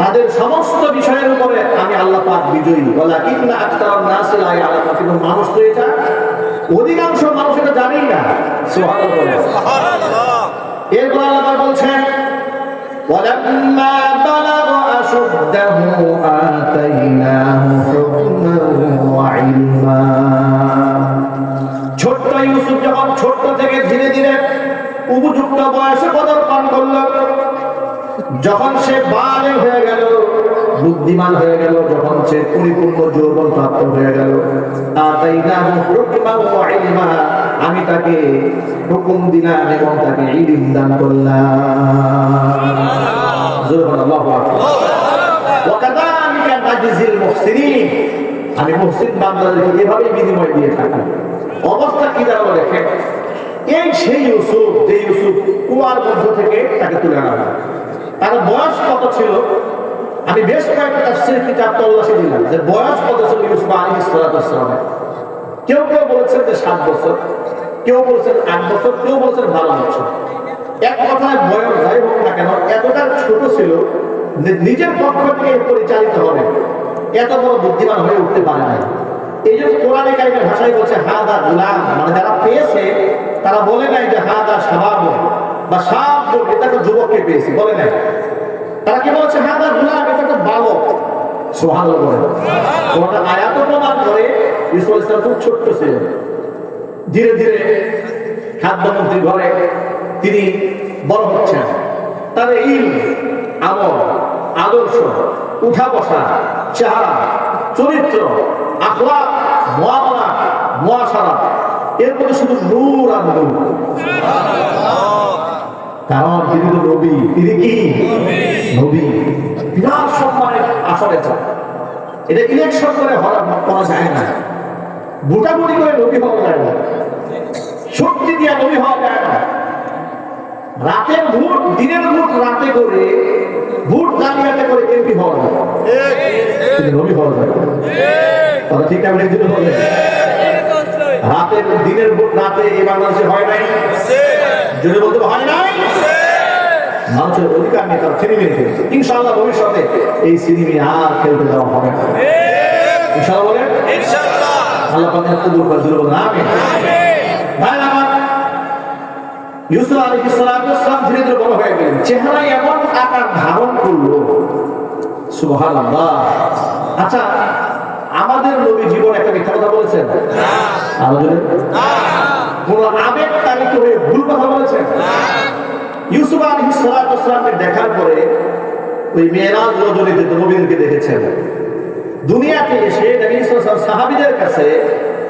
তাদের সমস্ত বিষয়ের উপরে আমি আল্লাহ পাক বিজয়ী। ওয়ালাকিন্না আকতারান নাসি লা ইয়ালামুন, কিন্তু মানুষ তো এটা, অধিকাংশ মানুষ এটা জানেই না। সুবহানাল্লাহ। এরপর আল্লাহ পাক বলছেন, ওয়ালাম্মা বালাগা আশুদ্দাহু আতাইনাহু হুকমান ওয়া ইলমা, ছোট্ট ইউসুফ যখন ছোট্ট থেকে ধীরে ধীরে উপযুক্ত বয়সে পদার্পণ করল, যখন সে বালেগ হয়ে গেল, বুদ্ধি বুদ্ধিমান হয়ে গেল, যখন সে পরিপূর্ণ যৌবন প্রাপ্ত হয়ে গেল, আমি তাকে হুকুম দিলাম এবং তাকে ইলম দান করলাম। আমি মুহসিন বান্দাদেরকে এভাবে বিনিময় দিয়ে থাকি। অবস্থা কি দাঁড়ালো দেখেন, এই সেই ইউসুফ, যে ইউসুফ কুয়ার মধ্য থেকে তাকে তুলে আনা হয়। তার বয়স কত ছিল? আমি বেশ কয়েকটা তাফসীর কিতাব তল্লাশি দিলাম যে বয়স কত ছিল ইউসুফ আলাইহিস সালামের। কেউ কেউ বলেছেন যে 7 বছর, কেউ বলেছেন 8 বছর, কেউ বলেছেন 12 বছর। এক কথায় বয়স যাই হোক না কেন, এতটা ছোট ছিল নিজের পক্ষ থেকে পরিচালিত হবে, এত বড় বুদ্ধিমান হয়ে উঠতে পারে না। এই জন্য কোরআনে কারিমের ভাষায় বলছে হাদা গুলাম, মানে যারা পেয়েছে তারা বলে নাই যে হাদা শাবাব বা শাব, এটা তো যুবককে পেয়েছে বলে নাই। তারা কি বলছে হাদা গুলাম, এটা তো বালক। সুবহানাল্লাহ বলে কোরআন আয়াত প্রমাণ করে ইসা আলাইহিস সালাম খুব ছোট্ট ছিলেন। ধীরে ধীরে খাদ্যমন্ত্রী ঘরে তিনি বড় হচ্ছেন। তার ইলম, আমল, আদর্শ, উঠা বসা, চেহারা, চরিত্র, আখলাক, মুআমালাত, মুআশারাত, এর মধ্যে শুধু নূর আর নূর। কারণ তিনি তো নবী। তিনি কি নবী? বিরাট সম্মানের আসরে যান। এটা ইলেকশন করে করা যায় না, ভোটাভুটি করে নবী হওয়া যায় না, শক্তি দিয়ে নবী হওয়া যায় না। রাতের ভোট, দিনের ভোট রাতে করে, ভোট জালিয়াতি করে এমপি হওয়া যায়, নবী হওয়া যায়। কথা ঠিক আমি একদিন বলে রাতের দিনের ভোট রাতে এই বাংলাদেশে হয় নাই, জোরে বলতে হয় নাই। মানুষের অধিকার নিয়ে তারা সিনেমি খেলছে। ইনশাআল্লাহ ভবিষ্যতে এই সিনেমি আর খেলতে দেওয়া হবে না। ইনশাআল্লাহ বলেন, ইনশাআল্লাহ। আল্লাহ পাক কবুল করে দিল, বলেন আমিন। ভাই আমার ইউসুফ আলাইহিস সালাম ধীরে ধীরে বড় হয়ে গেলেন, চেহারা এমন আকার ধারণ করলো, সুবহানাল্লাহ। আচ্ছা, আমাদের নবী জীবন একটা মিথ্যা কথা বলেছেন? আমাদের কোন আবেগ তাড়িত হয়ে ভুল কথা বলেছেন? ইউসুফ আলাইহিস সালামকে দেখার পরে ওই মেরাজ রজনীতে নবীদেরকে দেখেছেন। দুনিয়াতে এসে নবী সাল্লাল্লাহু আলাইহি ওয়াসাল্লাম সাহাবীদের কাছে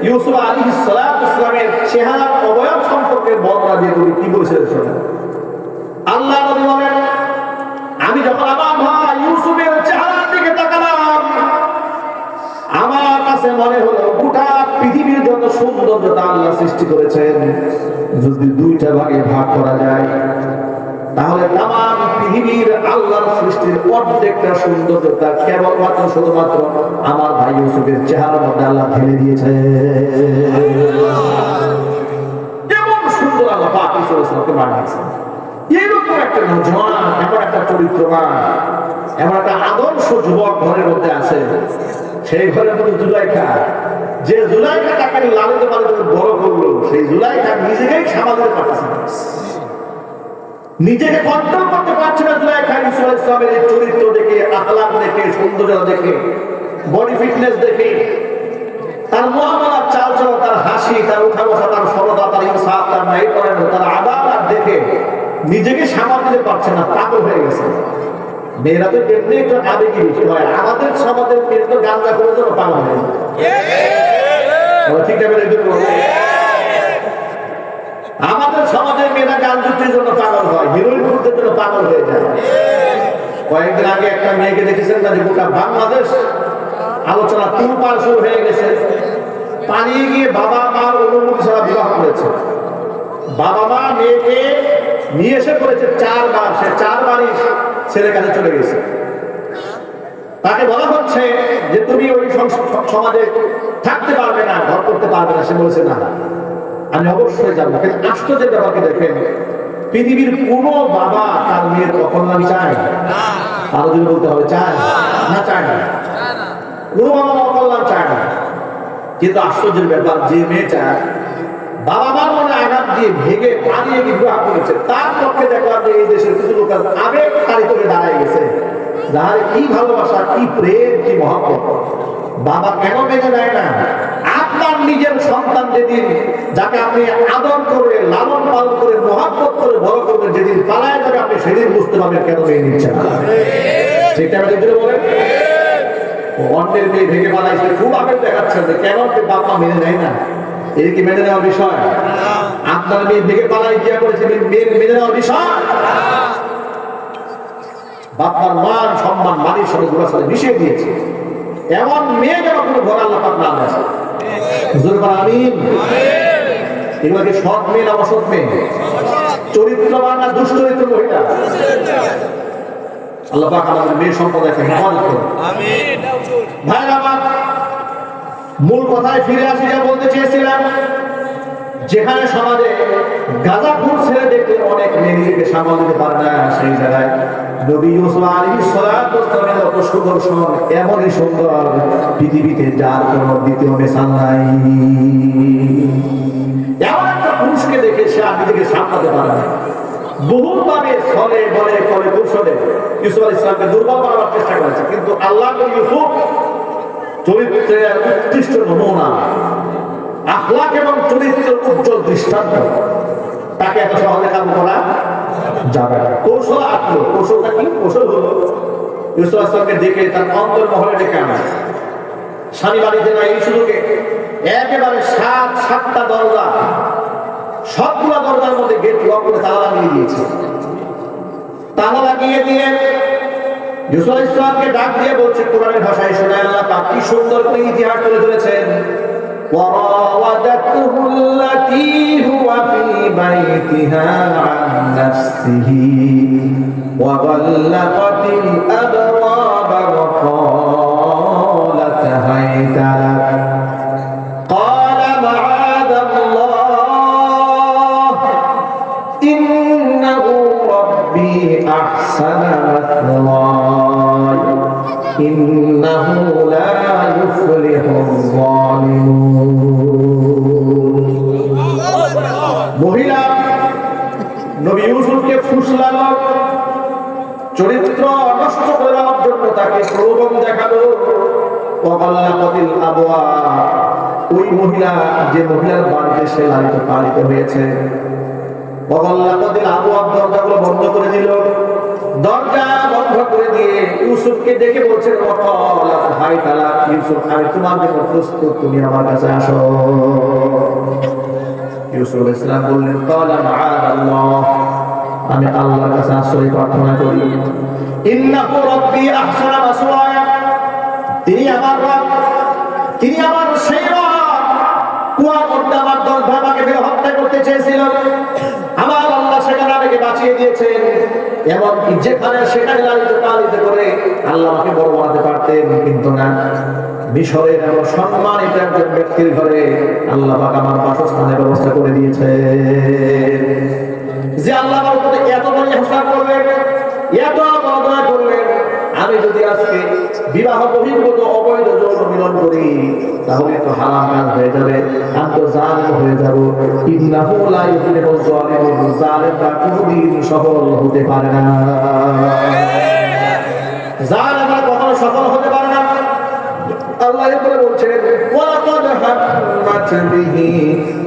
ইউসুফ আলাইহিস সালামের চেহারার অবয়ব সম্পর্কে বর্ণনা দিয়ে উনি কি বলেছিলেন শোনেন। আল্লাহ নবী বলেন, আমি যখন আমার ভাই ইউসুফের চেহারার দিকে তাকালাম, আমার কাছে মনে হলো গোটা পৃথিবীর যত সৌন্দর্যতা আল্লাহ সৃষ্টি করেছেন যদি দুইটা ভাগে ভাগ করা যায়, তাহলে তাম পৃথিবীর আল্লাহর সৃষ্টির অর্ধেকটা সৌন্দর্যতা কেবলমাত্র শুধুমাত্র আমার ভাই ইউসুফের চেহারার মধ্যে আল্লাহ ঢেলে দিয়েছে। কেমন সুন্দর আল্লাহ পাক ইউসুফ আলাইহিস সালামকে বানিয়েছেন। এরকম একটা নওজোয়ান, এমন একটা চরিত্রবান, এমন একটা আদর্শ যুবক ঘরের মধ্যে আছে। সেই ঘরের মধ্যে জুলাইখা, যে জুলাইখা তাকে লালিত পালিত বড় করলো, সেই জুলাইখা নিজেকেই সামাল দিতে পারছে না, নিজেকে কন্ট্রোল করতে পারছে না। জুলাইখা ইউসুফ আলাইহিস সালামের এই চরিত্র দেখে, আখলাক দেখে, সৌন্দর্য দেখে, বডি ফিটনেস দেখে, তার মুআমালাত, চালচলন, তার হাসি, তার উঠা বসা, তার সরলতা, তার ইনসাফ, তার ন্যায় পরায়ণ, তার আদালত দেখে নিজেকে সামাল দিতে পারছে না, পাগল হয়ে গেছে। মেয়েরা তো এমনি একটু আবেগী বেশি হয়, আমাদের সমাজের মেয়েরা তো গাঁজা করে জন্য পাগল হয়ে যায়। ঠিক আছে, আমাদের সমাজের মেয়েরা গান যুক্তির জন্য পাগল হয়, হিরোইন ফুটের জন্য পাগল হয়ে যায়। কয়েকদিন আগে একটা মেয়েকে দেখেছেন না, যে গোটা বাংলাদেশ আলোচনা তুলপাড় শুরু হয়ে গেছে। পালিয়ে গিয়ে বাবা মার অনুমতি ছাড়া বিবাহ করেছে। বাবা মা মেয়েকে নিয়ে এসে করেছে 4 বার, সে 4 বারই ছেলের কাছে চলে গেছে। তাকে বলা হচ্ছে যে তুমি ওই সমাজে থাকতে পারবে না, ঘর করতে পারবে না। সে বলেছে না, আমি অবশ্যই যাবো। কিন্তু আশ্চর্যের ব্যাপারকে দেখেন, পৃথিবীর কোন বাবা তার মেয়ের কল্যাণ চায়? আরো যদি বলতে হবে, চায় না? চায় না, কোন বাবা মা কল্যাণ চায় না। কিন্তু আশ্চর্যের ব্যাপার, যে মেয়েটা বাবা মার মনে আঘাত দিয়ে ভেঙে পালিয়ে বিবাহ করেছে, তার পক্ষে দেখলাম যে এই দেশের কিছু লোক আবেগ তারিখ করে দাঁড়ায় গেছে। যাহার কি ভালোবাসা, কি প্রেম, কি মহব্বত। বাবা কেন মেনে নেয় না? আপনার নিজের সন্তান যেদিন, যাকে আপনি আদর করে, লালন পালন করে, মহব্বত করে বড় করবেন, যেদিন পালায় যাবে, আপনি সেদিন বুঝতে পারবেন কেন মেনে নিচ্ছে না। সেটা আমি বলেন। অন্যের মেয়ে ভেঙে পালাইছে, খুব আবেগ দেখাচ্ছে যে কেন বাপ মা মেনে নেয় না। এই কি মেনে নেওয়ার বিষয়? আপনার মেয়ে ভেঙে পালাই বিয়ে করেছে, মেনে নেওয়ার বিষয়? বাপমার মান সম্মান মানের সাথে গুড়ার সাথে মিশিয়ে দিয়েছে। এমন মেয়ে যেন কোনো ঘর আল্লাহ পাক না আসে। আমিন। এগুলোকে সৎ মেয়ে না অসৎ মেয়ে? চরিত্রবান না দুশ্চরিত্র মহিলা? আল্লাহ পাক আমাদের মেয়ে সম্প্রদায়কে হেফাজত করুন। আমিন। ভাইরা আমার, মূল কথায় ফিরে আসি। যা বলতে চেয়েছিলাম, যেখানে সমাজে গাঁজাখোর ছেলে দেখতে অনেক মেয়ে নিজেকে সামাল দিতে পারে না, সেই জায়গায় নবী ইউসুফ আলাইহিস সালাতু ওয়াস সালামের মতো সুদর্শন, এমনই সুন্দর পৃথিবীতে যার কোনো দ্বিতীয় মিসাল নাই। এমন একটা পুরুষকে দেখে সে আর নিজেকে সামলাতে পারে না। বহুভাবে ছলে বলে কলে কৌশলে ইউসুফ আলাইহিস সালামকে দুর্বল করার চেষ্টা করেছে, কিন্তু আল্লাহ ইউসুফ চরিত্রের উৎকৃষ্ট নমুনা, আখলাক এবং চরিত্রের উজ্জ্বল দৃষ্টান্ত। তাকে এত সহজে কাবু করা যাবে না। কৌশল আঁকলো। কৌশলটা কি? কৌশল হলো ইউসুফ আলাইহিস সালামকে ডেকে তার অন্তর মহলে ডেকে আনা। স্বামী বাড়িতে না, এই সুযোগে একেবারে সাতটা দরজা, সবগুলা দরজার মধ্যে গেট লক করে তালা লাগিয়ে দিয়েছে। তালা লাগিয়ে দিয়ে ইউসুফ আলাইহিস সালামকে ডাক দিয়ে বলছে কোরআনের ভাষায়, শোনায় আল্লাহ পাক কি সুন্দর করে ইতিহাস তুলে ধরেছেন। وراودته التي هو في بيتها عن نفسه وغلقت الأبواب وقالت هيت لك قال معاذ الله إنه ربي أحسن مثواي إنه لا يفلح الظالمون। মহিলা নবী ইউসুফকে ফুসলালো, চরিত্র নষ্ট করে দেওয়ার জন্য তাকে প্রলোভন দেখালো। ওয়াগাল্লাকাতিল আবওয়াব, ওই মহিলা যে মহিলার বাড়িতে সে লালিত পালিত হয়েছে, ওয়াগাল্লাকাতিল আবওয়াব, দরজাগুলো বন্ধ করে দিল। দরজা বন্ধ করে দিয়ে ইউসুফকে ডেকে বলছেন, ওয়াকালাত হাইতা লাক, ইউসুফ আমি তোমার জন্য প্রস্তুত, তুমি আমার কাছে আসো। ইউসুফ আলাইহিস সালাম বললেন, ক্বালা মাআযাল্লাহ, আমি আল্লাহর কাছে আশ্রয় প্রার্থনা করি। ইন্নাহু রাব্বি আহসানা মাসওয়ায়া, তিনি আমার রব, তিনি আমার সেই রব। কুয়ার মধ্যে আমার দরজা আমাকে হত্যা করতে চেয়েছিল, আমার আল্লাহ সেখানে আমাকে বাঁচিয়ে দিয়েছেন। এমনকি যেখানে সেখানে লালিত পালিত করে আল্লাহ আমাকে বড় বানাতে পারতেন, কিন্তু না, মিশরের এমন সম্মানিত একজন ব্যক্তির ঘরে আল্লাহ পাক আমার বাসস্থানের ব্যবস্থা করে দিয়েছে। যে আল্লাহ আমার উপরে এত বড় ইহসান করলেন, এত বড় করলেন, আমি যদি আজকে বিবাহ বহির্ভূত অবৈধ যৌন মিলন করি তাহলে তো হারাম কাজ হয়ে যাবে, আমি তো জালিম হয়ে যাব। ইন্নাহু লা ইফলিহুল যালিমুন, জালিমরা কোনদিন সফল হতে পারে না। জালিমরা কখনো সফল হতে পারে না। আল্লাহ এরপরে বলছেন, ওয়ালাকাদ হাম্মাত বিহি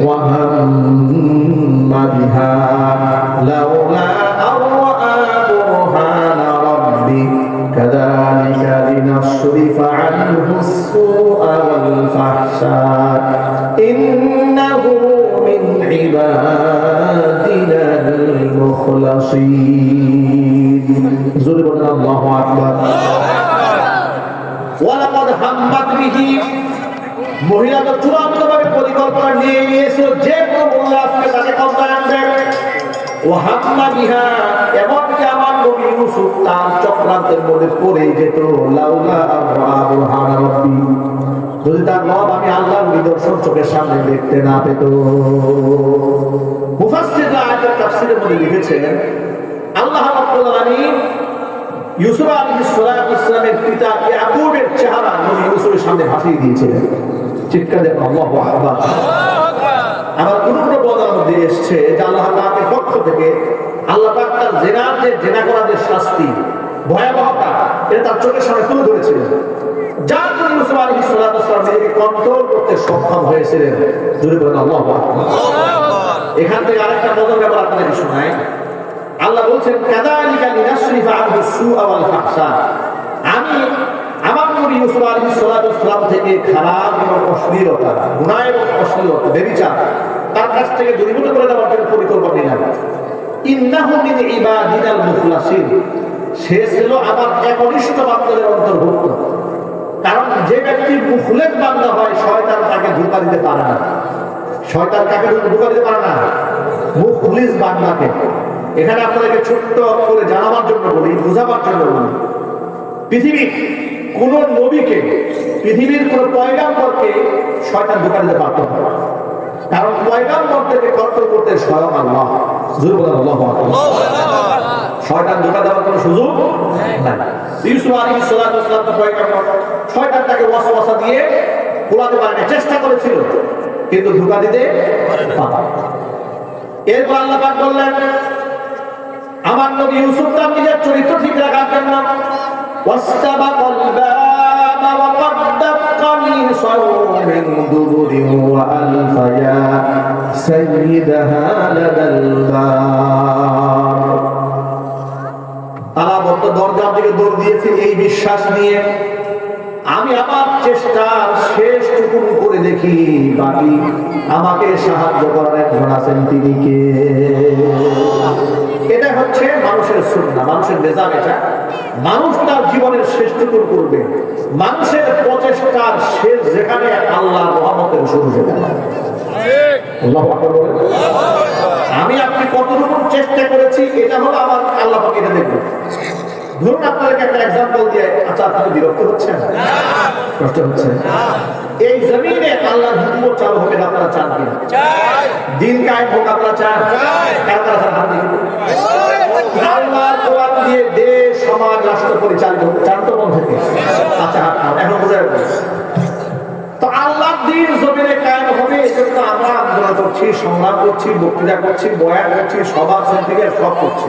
ওয়া হাম্মা বিহা লাউলা আরআ বুরহানা রাব্বি কাযালিকা লিনাসরিফা আনহু السوء والفحشاء ইন্নাহু মিন ইবাদিনা المخلصين। জোরে বলেন আল্লাহু আকবার। ওয়ালাকাদ হাম্মাত বিহি, মহিলা তো চূড়ান্তভাবে পরিকল্পনা নিয়ে নিয়েছিল যে কোনো মহিলা আজকে তাকে ক্ষমতায় আনবে। ওয়া হাম্মা বিহা, এমনকি আমার নবী ইউসুফ তার চক্রান্তের মধ্যে পড়ে যেত। লাউলা আরআ বুরহানা রাব্বি, যদি তার রব আমি আল্লাহর নিদর্শন চোখের সামনে দেখতে না পেত। মুফাসসিররা আয়াতের তাফসীরের মধ্যে লিখেছেন, আল্লাহ রাব্বুল আলামিন ইউসুফ আলাইহিস সালামের পিতা ইয়াকুবের চেহারা নবী ইউসুফের সামনে ভাসিয়ে দিয়েছিলেন। চিৎকার দেন আল্লাহু আকবার। আমার অনুগ্রহ বলার মধ্যে এসেছে যে আল্লাহ পাকের পক্ষ থেকে আল্লাহ পাক তার জেনা করার যে শাস্তি, ভয়াবহতা, এটা তার চোখের সামনে তুলে ধরেছিলেন, যার জন্য ইউসুফ আলাইহিস সালাম নিজেকে কন্ট্রোল করতে সক্ষম হয়েছিলেন। জোরে বলেন আল্লাহু আকবার। এখান থেকে আরেকটা মজার ব্যাপার আপনাদের শোনাই। আল্লাহ বলছেন, কাযালিকা লিনাসরিফা আনহু السوء والفحشاء, আমি আমার নবী ইউসুফ আলাইহিস সালাম থেকে খারাপ এবং অশ্লীলতা, গুনাহ এবং অশ্লীলতা, ব্যভিচার তার কাছ থেকে দূরীভূত করে দেওয়ার জন্য পরিকল্পনা নিলাম। ইন্নাহু মিন ইবাদিনাল মুখলাসিন, সে ছিল আমার একনিষ্ঠ বান্দাদের অন্তর্ভুক্ত। কারণ যে ব্যক্তি মুখলেস বান্দা হয়, শয়তান তাকে ধোঁকা দিতে পারে না। শয়তান কাকে ধোঁকা দিতে পারে না? মুখলিস বান্দাকে। এখানে আপনাদেরকে ছোট্ট করে জানাবার জন্য বলি, বোঝাবার জন্য বলি, পৃথিবীর কোন নবীকে, পৃথিবীর কোন পয়গাম্বরকে শয়তান ধোঁকা দিতে পারত না। কারণ পয়গাম্বরদেরকে কন্ট্রোল করতে স্বয়ং আল্লাহ। শয়তান ধোঁকা দেওয়ার কোনো সুযোগ নাই। ইউসুফ আলাইহিস সালাম তো পয়গাম্বর, শয়তান তাকে ওয়াসওয়াসা দিয়ে পোলাতে পারে না, চেষ্টা করেছিল কিন্তু ধোঁকা দিতে পারে না। এরপর আল্লাহ পাক বললেন, আমার নবী ইউসুফ তার নিজের চরিত্র ঠিক রাখার জন্য ওয়াস্তাবাকাল বাবা ওয়া কাদ্দাত কামিসাহু মিন দুবুরিন ওয়া আলফায়া সাইয়্যিদাহা লাদাল বাব। তারা বলত দরজার দিকে দৌড় দিয়েছে এই বিশ্বাস নিয়ে, আমি আমার চেষ্টার শেষ টুকুন করে দেখি, বাকি আমাকে সাহায্য করার একজন আছেন, তিনি কে? এটা হচ্ছে মানুষের সুন্নাহ, মানুষের মেজাজ। এটা মানুষ তার জীবনের শেষ টুকুন করবে, মানুষের প্রচেষ্টার শেষ যেখানে আল্লাহর রহমতের শুরু সেখানে। আল্লাহু আকবার। আমি আপনি কতটুকু চেষ্টা করেছি এটা হলো আমার আল্লাহ পাক এটা দেখবে। ধরুন আপনাদেরকে একটা এক্সাম্পল দিয়ে, আচ্ছা আপনি বিরক্ত হচ্ছেন? কষ্ট হচ্ছে? এই জমিনে আল্লাহর হুকুম চালু হবে, আপনারা চান কিনা? দিন কায়েম হোক, আপনারা চান? আপনারা চান? হাত দিন। আল্লাহর কোরআন দিয়ে দেশ, সমাজ, রাষ্ট্র পরিচালিত হোক, চান তো মন থেকে? আচ্ছা এখন বোঝা যাবে। তো আল্লাহর দ্বীন জমিনে কায়েম হবে, এজন্য আমরা আন্দোলন করছি, সংগ্রাম করছি, বক্তৃতা করছি, বয়ান করছি, সভা থেকে সব করছি।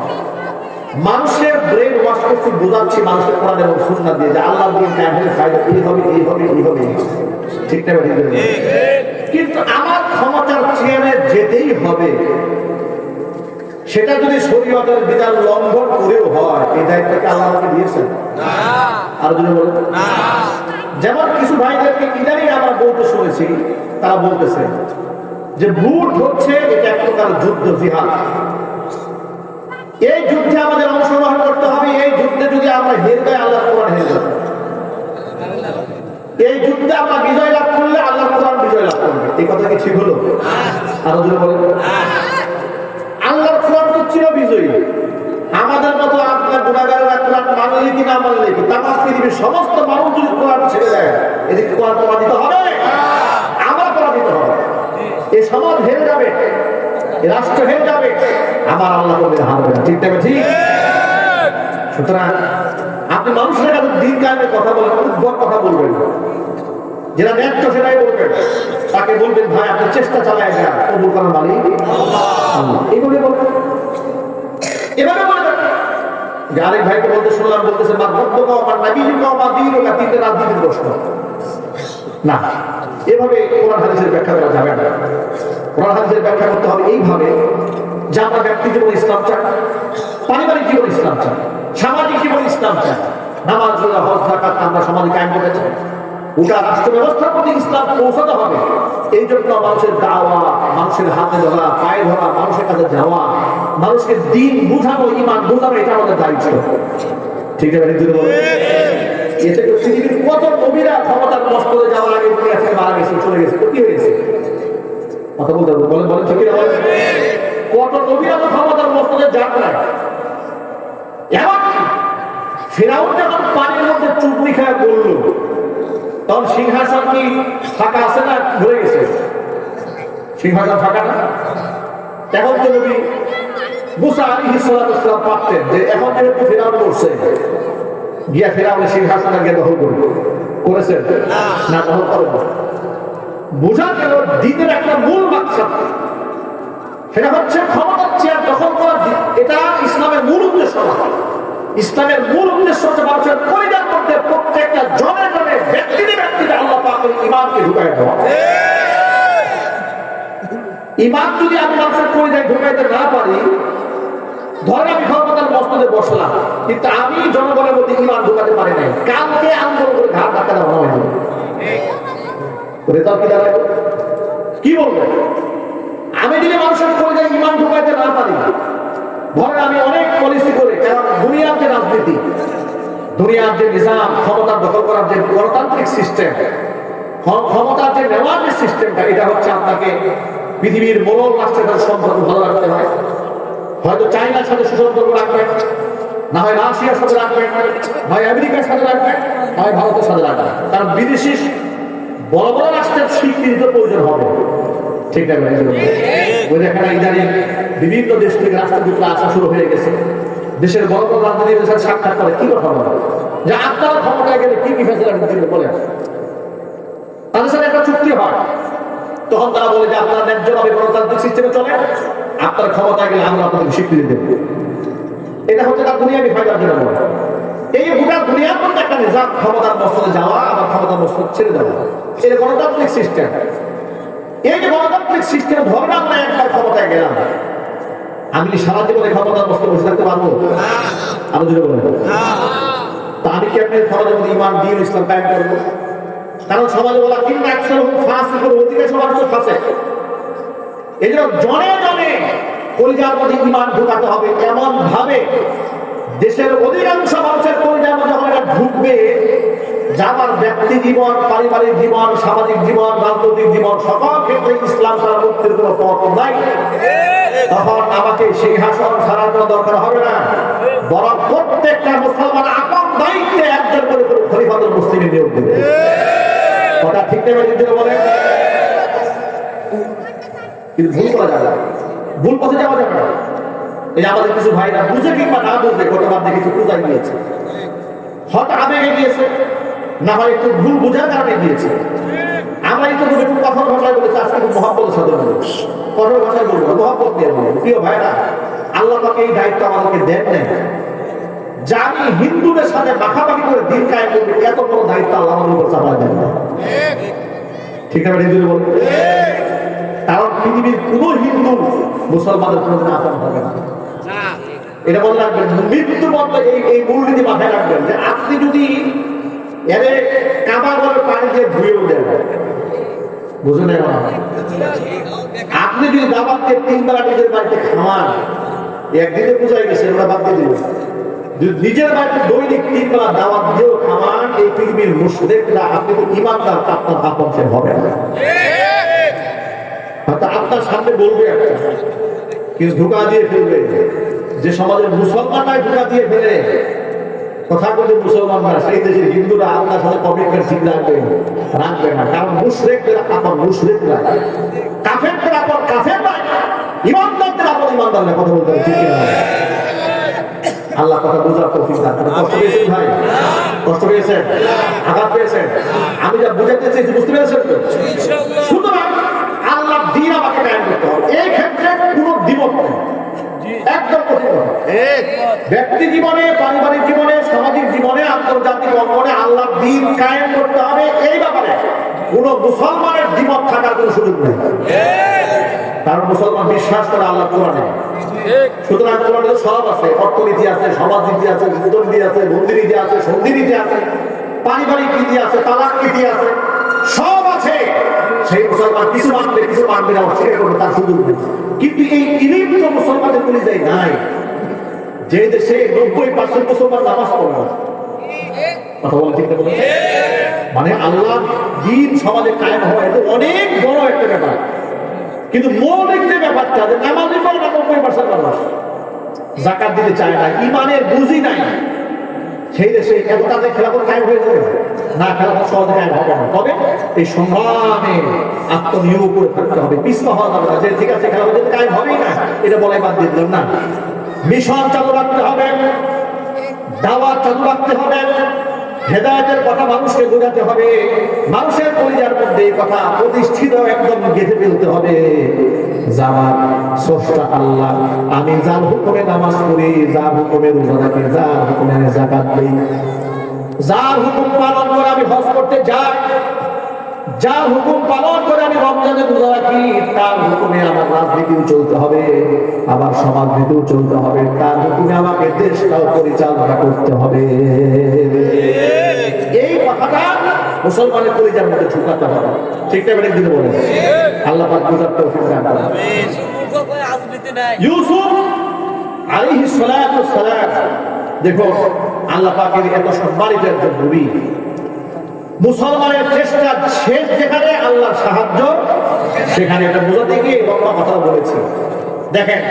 মানুষের ব্রেন ওয়াশ করছি, বোঝাচ্ছি মানুষের কোরআন এবং সুন্নাহ দিয়ে যে আল্লাহর দ্বীন কায়েম হলে ফায়দা এই হবে, এই হবে, এই হবে। ঠিক না? কিন্তু আমার ক্ষমতার চেয়ারে যেতেই হবে, সেটা যদি শরীয়তের বিধান লঙ্ঘন করেও হয়, এই দায়িত্বকে আল্লাহ আমাকে দিয়েছেন? আর যদি বলেন না। যেমন কিছু ভাইদেরকে ইদানিং আমরা বলতে শুনেছি, তারা বলতেছে যে ভোট হচ্ছে এটা এক প্রকার যুদ্ধ, জিহাদ। এই যুদ্ধে আমাদের অংশগ্রহণ করতে হবে। এই যুদ্ধে যদি আমরা হেরে যাই, আল্লাহ কোরআন হেরে যাবে। এই যুদ্ধে আমরা বিজয় লাভ করলে আল্লাহ কোরআন বিজয় লাভ করবে। এই কথা কি ঠিক হলো? আরো যদি বলেন, আল্লাহর কোরআন তো ছিল বিজয়ী। আমাদের মতো আপনার গুণাগারেরা কোরআন মানলে কি না মানলে কি, তামাম পৃথিবীর সমস্ত মানুষ যদি কোরআন ছেড়ে দেয়, এদিকে কোরআন পরাজিত হবে, আমার পরাজিত হবে। এই সমাজ হেরে যাবে, এই রাষ্ট্র হেরে যাবে, আমার আল্লাহ বলে হারবে না। ঠিক না? ঠিক। সুতরাং আপনি মানুষের কাছে দিন কায়েমের কথা বলেন, উদ্ভট কথা বলবেন, যেটা ন্যায্য সেটাই বলবেন। তাকে বলবেন, ভাই আপনি চেষ্টা চালায় যান, কবুল করার মালিক আল্লাহ। এইভাবে বলবেন, এভাবে বলবেন। যে আরেক ভাইকে বলতে শুনলাম, বলতেছে মা রব্বুকা ওয়া নাবিয়্যুকা ওয়া দীনুকা, তিনটে রাজনীতির প্রশ্ন না। এভাবে কোরআন হাদিসের ব্যাখ্যা করা যাবে না। কোরআন হাদিসের ব্যাখ্যা করতে হবে এইভাবে যে আমরা ব্যক্তি জীবন ইসলাম চাই, পারিবারিক জীবন ইসলাম চাই, সামাজিক জীবন ইসলাম চাই, নামাজ রোজা হজ যাকাত আমরা সমাজে কায়েম করতে চাই। গোটা রাষ্ট্র ব্যবস্থার প্রতি ইসলাম পৌঁছাতে হবে। এই জন্য মানুষের দাওয়া, মানুষের হাতে ধরা, পায়ে ধরা, মানুষের কাছে যাওয়া, মানুষকে দিন বুঝানো, ইমান বোঝানো, এটা আমাদের দায়িত্ব। ঠিক আছে? এতে পৃথিবীর কত নবীরা ক্ষমতার মস্তদে যাওয়ার আগে দুনিয়া থেকে মারা গেছে, চলে গেছে, কি হয়েছে? কথা বলতে হবে, বলেন বলেন, ঠিক আছে? কত নবীরা তো ক্ষমতার মস্তদে যান না। এমন ফিরআউন যখন পানির মধ্যে চুবড়ি খায় বলল, তখন সিংহাসন কি ফাঁকা আছে না ধরে গেছে? সিংহাসন ফাঁকা না। এখন তো নবী মুসা আলাইহিস সালাম পারতেন যে এখন যেহেতু ফিরআউন করছে, গিয়া ফিরআউনের সিংহাসনে গিয়ে দখল করবে। করেছেন না? দখল করেন। বোঝা গেল দ্বীনের একটা মূল মাকসাদ, সেটা হচ্ছে ক্ষমতার চেয়ার দখল করা। এটা ইসলামের মূল উদ্দেশ্য না। ইসলামের মূল উদ্দেশ্য হচ্ছে মানুষের পরিবার মধ্যে প্রত্যেকটা জনে জনে, ব্যক্তিতে ব্যক্তিতে আল্লাহ পাকের ঈমানকে ঢুকায় দেওয়া। ঈমান যদি আমি মানুষের পরিচয় ঢুকাইতে না পারি, ধরেন আমি ক্ষমতার মসজিদে বসলাম, কিন্তু আমি জনগণের মধ্যে ঈমান ঢোকাতে পারি নাই, কালকে আন্দোলন করে ঘাট ধাক্কা দেওয়া হয় রেজাল্ট কি দাঁড়ায়? কি বলবো? আমি যদি মানুষের করে ঈমান ঢোকাইতে না পারি, ধরেন আমি অনেক পলিসি করে, কারণ দুনিয়ার যে রাজনীতি, দুনিয়ার যে নিজাম, ক্ষমতা দখল করার যে গণতান্ত্রিক সিস্টেম, ক্ষমতার যে নেওয়ার যে সিস্টেমটা, এটা হচ্ছে আপনাকে পৃথিবীর মোড়ল রাষ্ট্রের সাথে সম্পর্ক ভালো রাখতে হয়। হয়তো চায়নার সাথে সুসম্পর্ক রাখবেন, না হয় রাশিয়ার সাথে রাখবেন, হয় আমেরিকার সাথে রাখবেন, হয় ভারতের সাথে রাখবেন, কারণ বিদেশি বড় বড় রাষ্ট্রের স্বীকৃতি প্রয়োজন হবে। ঠিক আছে, ওই দেখাটা ইদানিং বিভিন্ন দেশ থেকে রাষ্ট্রদূতরা আসা শুরু হয়ে গেছে, দেশের বড় বড় রাজনীতির সাথে সাক্ষাৎ করে। কি কথা বলে যে আপনারা ক্ষমতায় গেলে কি কি ফেসিলিটি দিতে বলেন, তাদের সাথে একটা চুক্তি হয়, তখন তারা বলে যে আপনারা ন্যায্যভাবে গণতান্ত্রিক সিস্টেমে চলে, আপনার ক্ষমতায় গেলে আমরা আপনাদের স্বীকৃতি দেব। এটা হচ্ছে তার দুনিয়াবি ফায়দার জন্য বলে। এই গোটা দুনিয়ার মধ্যে একটা নিজাম, ক্ষমতার মসনদে যাওয়া আবার ক্ষমতার মসনদ ছেড়ে দেওয়া, এটা গণতান্ত্রিক সিস্টেম। এই যে গণতান্ত্রিক সিস্টেম, ধরেন আমরা একবার ক্ষমতায় গেলাম, আমি কি সারা জীবনে ক্ষমতার মসনদে বসে থাকতে পারবো? আমি যদি বলেন তা আমি কি আপনার ফরজের মধ্যে ঈমান, দ্বীন, ইসলাম কায়েম করবো? কারণ সমাজে বলা কিন্তু অধিকাংশ মানুষ ফাঁসে। এই জন্য জনে জনে কলিজার মধ্যে ঈমান ঢুকাতে হবে, এমন ভাবে দেশের অধিকাংশ মানুষের কলিজার মধ্যে যখন এটা ঢুকবে, যার ব্যক্তি জীবন, পারিবারিক জীবন, সামাজিক জীবন, রাজনৈতিক জীবন, সকল ক্ষেত্রে ইসলাম ছাড়া মুক্তির কোনো পথ নাই, তখন আমাকে সিংহাসন ছাড়ার কোনো দরকার হবে না, বরং প্রত্যেকটা মুসলমান আপন দায়িত্বে একজন করে খলিফাতুল মুসলিমিন নিয়োগ দেবে। কথা ঠিক নেবে যদি বলে, কিন্তু ভুল করা যাবে, ভুল পথে যাওয়া যাবে না। এই যে আমাদের কিছু ভাইরা বুঝে কিংবা না বুঝে গতবার দেখেছি পূজায় গিয়েছে, হয়তো আবেগে গিয়েছে, না হয় একটু ভুল বোঝার কারণে গিয়েছে। আমরা একটু কঠোর ভাষায় বলেছি, আজকে একটু মহব্বতের সাথে বলবো, কঠোর ভাষায় বলবো, মহব্বত দিয়ে বলবো। প্রিয় ভাইরা, আল্লাহ পাক এই দায়িত্ব আমাদেরকে দেন নাই যে আমি হিন্দুদের সাথে মাখামাখি করে দিন কায়েম করবো, এত বড় দায়িত্ব আল্লাহ আমাদের উপর চাপায় দেন না। ঠিক আছে হিন্দু বলবো, কারণ পৃথিবীর কোন হিন্দু মুসলমানের কোনোদিন আপন হবে না। এটা মনে রাখবেন, মৃত্যু বন্ধ এই মূলনীতি মাথায় রাখবেন যে আপনি যদি এদের কাবা ঘরের পানি দিয়ে ধুয়েও দেন, বুঝলেন, আপনি যদি দাবাত দিয়ে 3 বেলা নিজের বাড়িতে খাওয়ান, একদিনে বুঝাই গেছে, ওরা বাদ দিয়ে দিল। নিজের বাড়িতে দৈনিক 3 বেলা দাওয়াত দিয়েও খাওয়ান, এই পৃথিবীর মুশরিকরা, আপনি তো ইমানদার, আপনার আপন সে হবে না। হয়তো আপনার সামনে বলবে একটা, কিন্তু ধোঁকা দিয়ে ফেলবে। যে সমাজের মুসলমানরাই ধোঁকা দিয়ে ফেলে, কথা বলে মুসলমানরা, সেই দেশের হিন্দুরা আল্লাহর সাথে কমিটমেন্ট ঠিক রাখবে না, কারণ মুশরিকরা আপন মুশরিকরা, কাফেররা আপন কাফেররা, ইমানদারদের আপন ইমানদাররা। কথা বলতে ঠিক না? আল্লাহ কথা বোঝার তৌফিক দান করুন। কষ্ট পেয়েছেন ভাই? কষ্ট পেয়েছেন? আঘাত পেয়েছেন? আমি যা বুঝাতে চাইছি বুঝতে পেরেছেন তো? সুতরাং আল্লাহ দ্বীন আমাকে কায়েম করতে হবে, এই ক্ষেত্রে কোনো দ্বিমত নেই, একদম কঠিন কথা। ব্যক্তি জীবনে, পারিবারিক জীবনে, সামাজিক জীবনে, আন্তর্জাতিক অঙ্গনে আল্লাহ দ্বীন কায়েম করতে হবে, এই ব্যাপারে কোনো মুসলমানের দ্বিমত থাকার কোনো সুযোগ নেই। কারণ মুসলমান বিশ্বাস করে আল্লাহ কোরআনে। সুতরাং কোরআনে সব আছে, অর্থনীতি আছে, সমাজনীতি আছে, যুদ্ধনীতি আছে, বন্দিনীতি আছে, সন্ধিনীতি আছে, পারিবারিক নীতি আছে, তালাক নীতি আছে, সব আছে। সেই মুসলমান কিছু মানবে, কিছু মানবে না, অস্বীকার করবে, তার সুযোগ নেই। কিন্তু এই ইলিম তো মুসলমানের পরিচয় নাই। যে দেশে 90% মুসলমান নামাজ পড়ে না, কথা বলে ঠিক না? মানে আল্লাহ দ্বীন সমাজে কায়েম হওয়া এটা অনেক বড় একটা ব্যাপার, কিন্তু মৌলিক যে ব্যাপারটা, যে নামাজই পড়ে না 90% মানুষ, যাকাত দিতে চায় না, ইমানের বুঝি নাই, সেই দেশে এত তাদের খেলাফত কায়েম হয়ে যাবে না, খেলাফত সহজে কায়েম হবে না। তবে এই সংগ্রামে আত্মনিয়োগ করে থাকতে হবে, পিছপা হওয়া যাবে না, যে ঠিক আছে খেলাফত কায়েম হবেই না এটা বলাই বাদ দিয়ে দিলাম না। মিশন চালু রাখতে হবে, দাওয়াত চালু রাখতে হবে, হেদায়েতের কথা মানুষকে বোঝাতে হবে, মানুষের পরিবারের মধ্যে এই কথা প্রতিষ্ঠিত একদম গেঁথে ফেলতে হবে। যাওয়ার স্রষ্টা আল্লাহ, আমি যার হুকুমে নামাজ পড়ি, যার হুকুমে রোজা রাখি, যার হুকুমে যাকাত দেই, যার হুকুম পালন করে আমি হজ করতে যাই, যার হুকুম পালন করে আমি রমজানে রোজা রাখি, তার হুকুমে আমার রাজনীতি নীতিও চলতে হবে, আবার সমাজ নীতিও চলতে হবে, তার হুকুমে আমাকে দেশটাও পরিচালনা করতে হবে। এই কথাটা মুসলমানের পরিচালনার মধ্যে ঢুকাতে হবে। ঠিক না বেঠিক দিতে বলেন? আল্লাহ পাক বুঝার তৌফিক দান করেন। ইউসুফ আলাইহিস সালাতু ওয়াস সালাম, দেখো আল্লাহ পাকের এত সম্মানিত একজন নবী, মুসলমানের চেষ্টা শেষ যেখানে আল্লাহর সাহায্য সেখানে। এটা বোঝাতে গিয়ে লম্বা কথা বলেছি। দেখেন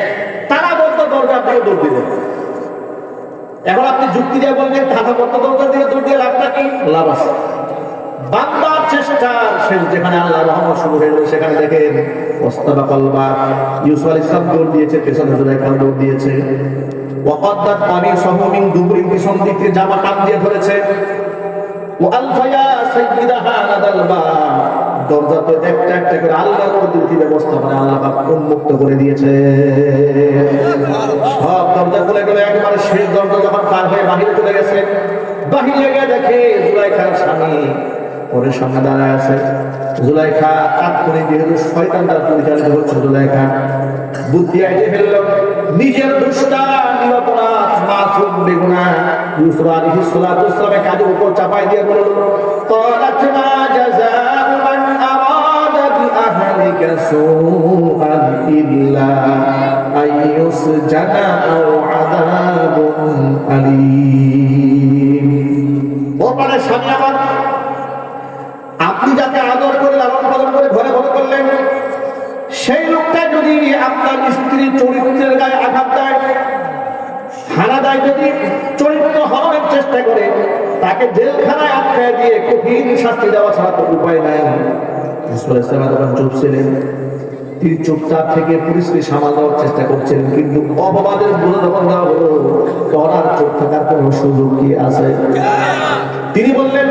তারা বলতো দরজা দিয়ে দৌড় দিলেন, এখন আপনি যুক্তি দিয়ে বলবেন তারা বলতো দরজা দিয়ে দৌড় দিয়ে লাভটা কি? লাভ আছে। বান্দার চেষ্টা শেষ যেখানে আল্লাহ রহমত শুরু হয়ে গেল সেখানে দেখেন ওয়াস্তাবাকাল বাব, ইউসুফ আলাইহিস সালাম দৌড় দিয়েছে, পেছনে জুলাইখা দৌড় দিয়েছে। ওয়াকাদ্দাত কামিসাহু মিন দুবুরিন, পিছন দিক থেকে জামা টান দিয়ে ধরেছে। ওয়ালফায়া সাইয়্যিদাহা আলাল বাব, দরজা তো একটা একটা করে আল্লাহর কুদরতি ব্যবস্থাপনা আল্লাহ পাক উন্মুক্ত করে দিয়েছে। সব দরজা খুলে গেল, একবারে শেষ দরজা যখন পার হয়ে বাহিরে চলে গেছে, বাহিরে গিয়ে দেখে জুলাইখার স্বামী ওর সামনে দাঁড়ায় আছে। জুলাইখা তাৎক্ষণিক যেহেতু শয়তান দ্বারা পরিচালিত হচ্ছে, জুলাইখা বুদ্ধি আইতে ফেলল, নিজের দুষ্টা নিরপরাধ মাসুম বেগুনাহ ইউসুফ আলাইহিস সালাতু ওয়াস সালামের কাঁধের উপর চাপাই দিয়ে বলল, ক্বালাত মা জাযাউ মান আরাদা বিআহলিকা সুআন ইল্লা আইয়ুসজানা আও আযাবুন আলীম। বলবারে স্বামী আমার, আপনি যাকে আদর করে লালন পালন করে ঘরে ঘরে করলেন, সেই লোকটা যদি আপনার স্ত্রীর চরিত্রের গায়ে আঘাত দেয়, হানা দেয়, যদি চরিত্র হরণের চেষ্টা করে, তাকে জেলখানায় আটকায় দিয়ে কঠিন শাস্তি দেওয়া ছাড়া তো উপায় নাই। ইউসুফ আলাইহিস সালাম যখন চুপ ছিলেন, তিনি চুপচাপ থেকে পরিস্থিতি সামাল দেওয়ার চেষ্টা করছিলেন, কিন্তু অপবাদের বোঝা যখন দেওয়া হলো, করার চুপ থাকার কোনো সুযোগ কি আছে? তিনি বললেন,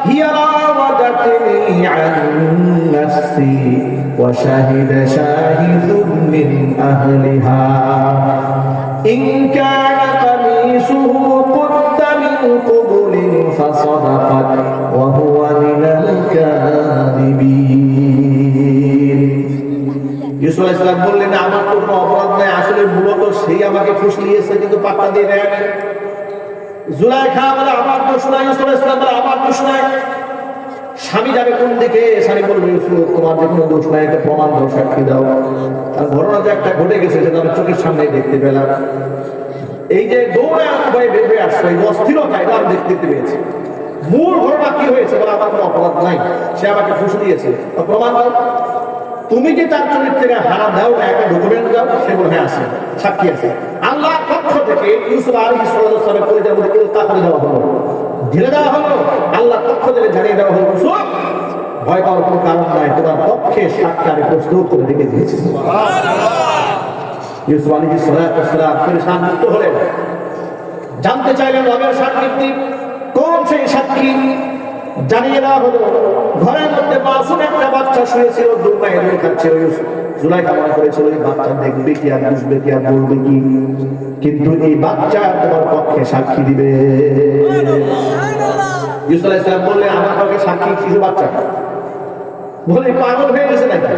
হিয়া রাওয়াদাতনি আন নাফসি ওয়া শাহিদা শাহিদুম মিন আহলিহা ইন কানা কামিসুহু কুদ্দা মিন কুবুলিন ফাসাদাকাত ওয়া হুয়া মিনাল কাযিবিন। ইউসুফ আলাইহিস সালাম বললেন, আমার তো কোনো অপরাধ নাই, আসলে মূলত সেই আমাকে ফুসলিয়েছে, কিন্তু পাত্তা দিয়ে নেয়। জুলাইখা বলে, আমার দোষ নাই। ইউসুফ আলাইহিস সালাম বলে, আমার দোষ নাই। স্বামী যাবে কোন দিকে? স্বামী বলবে, ইউসুফ তোমার যে কোনো দোষ নাই, একটা প্রমাণ দাও, সাক্ষী দাও। আর ঘটনা যে একটা ঘটে গেছে সেটা আমি চোখের সামনে দেখতে পেলাম। এই যে দৌড়ে উপায় বের আসছে, এই অস্থিরতা, এটা আমি দেখতে পেয়েছি। মূল ঘটনা কি হয়েছে? বলে, আমার কোনো অপরাধ নাই, সে আমাকে ফুসে দিয়েছে, প্রমাণ দাও। তুমি কি তার চরিত্রে হারা দাও না, একটা ডকুমেন্ট দাও। সে বলে, হ্যাঁ আছে, সাক্ষী আছে। আল্লাহর পক্ষ থেকে ইউসুফ আলাইহিস সালামের পরিচয় মধ্যে ইলতাফ করে দেওয়া হলো, ঢেলে দেওয়া হলো। আল্লাহর পক্ষ থেকে জানিয়ে দেওয়া হলো, ইউসুফ ভয় পাওয়ার কোনো কারণ নাই, তোমার পক্ষে সাক্ষী আমি প্রস্তুত করে রেখে দিয়েছি। ইউসুফ আলাইহিস সালাম পেরেশান মুক্ত হলেন, জানতে চাইলেন রবের সাক্ষী কোন সেই সাক্ষী। জানিয়ে দেওয়া হলো, ঘরের মধ্যে মাসুম একটা বাচ্চা শুয়েছিল, দুলনায় দুল খাচ্ছিল। জুলাইখা মনে করেছিল এই বাচ্চা দেখবে কি আর বুঝবে কি আর বলবে কি, কিন্তু এই বাচ্চা তোমার পক্ষে সাক্ষী দিবে। ইউসুফ আলাইহিস সালাম বললেন, আমার পক্ষে সাক্ষী শিশু বাচ্চা। বলে, পাগল হয়ে গেছে নাকি?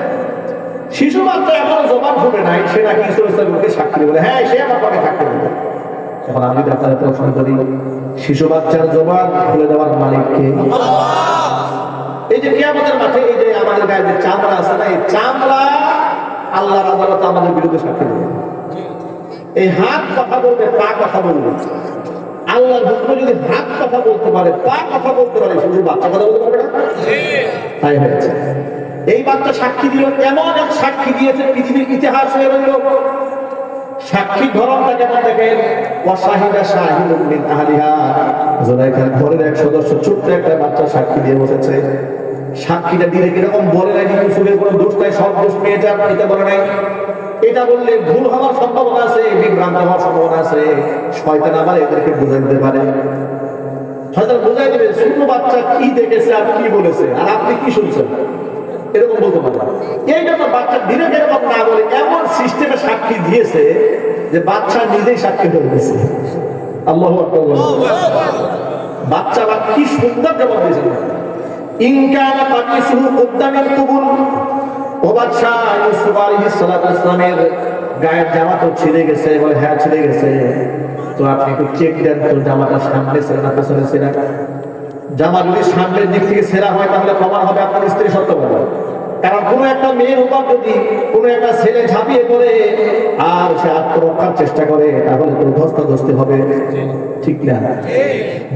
শিশু বাচ্চা এমন জবান ফুটে নাই, সে নাকি ইউসুফ আলাইহিস সালামকে সাক্ষী বলে, হ্যাঁ সে আমার পক্ষে সাক্ষী দিবে। এখন আমি যদি আপনাদের প্রশ্ন করি, শিশু বাচ্চার জবান খুলে দেওয়ার মালিক কে? এই যে কিয়ামতের মাঠে এই যে আমাদের গায়ে যে চামড়া আছে না, এই চামড়া আল্লাহর আদালতে আমাদের বিরুদ্ধে সাক্ষী দেবে। এই হাত কথা বলবে, পা কথা বলবে। আল্লাহর হুকুমে যদি হাত কথা বলতে পারে, পা কথা বলতে পারে, শুধু বাচ্চা কথা বলতে পারবে না? তাই হয়েছে। এই বাচ্চা সাক্ষী দিল, এমন এক সাক্ষী দিয়েছে পৃথিবীর ইতিহাস হয়ে রইল। সাক্ষীর ধরনটা কেমন দেখেন? ওয়াশাহিদা শাহিদুম মিন আহলিহা, জুলাইখার ঘরের এক সদস্য ছোট্ট একটা বাচ্চা সাক্ষী দিয়ে বসেছে। সাক্ষীটা দিলে কিরকম বলে নাই ইউসুফের কোনো দোষ নাই, সব দোষ মেয়েটার, এটা বলে নাই। এটা বললে ভুল হওয়ার সম্ভাবনা আছে, বিভ্রান্ত হওয়ার সম্ভাবনা আছে। শয়তান আবার এদেরকে বুঝাই দিতে পারে। শয়তান বুঝাই দেবে, ছোট বাচ্চা কি দেখেছে আর কি বলেছে, আর আপনি কি শুনছেন, এরকম বলতে পারবে। এই জন্য বাচ্চা ধীরে এরকম না বলে এমন সিস্টেমে সাক্ষী দিয়েছে যে বাচ্চা নিজেই সাক্ষী হয়ে গেছে। আল্লাহু আকবার। বাচ্চা বা কি সুন্দর জবাব দিয়েছে, ইন কানা কামিসুহু কুদ্দা মিন কুবুল ও বাদশা, ইউসুফ আলাইহিস সালাতু ওয়াস সালামের গায়ের জামা তো ছিঁড়ে গেছে। বলে হ্যাঁ ছিঁড়ে গেছে। তো আপনি একটু চেক দেন তো জামাটা সামনে ছেঁড়া না পেছনে ছেঁড়া। জামা যদি সামনের দিক থেকে ছেঁড়া হয় তাহলে প্রমাণ হবে আপনার স্ত্রী সত্যবাদী। কারণ কোনো একটা মেয়ের উপর যদি কোনো একটা ছেলে ঝাঁপিয়ে পড়ে আর সে আত্মরক্ষার চেষ্টা করে তাহলে তো ধস্তাধস্তি হবে, ঠিক না?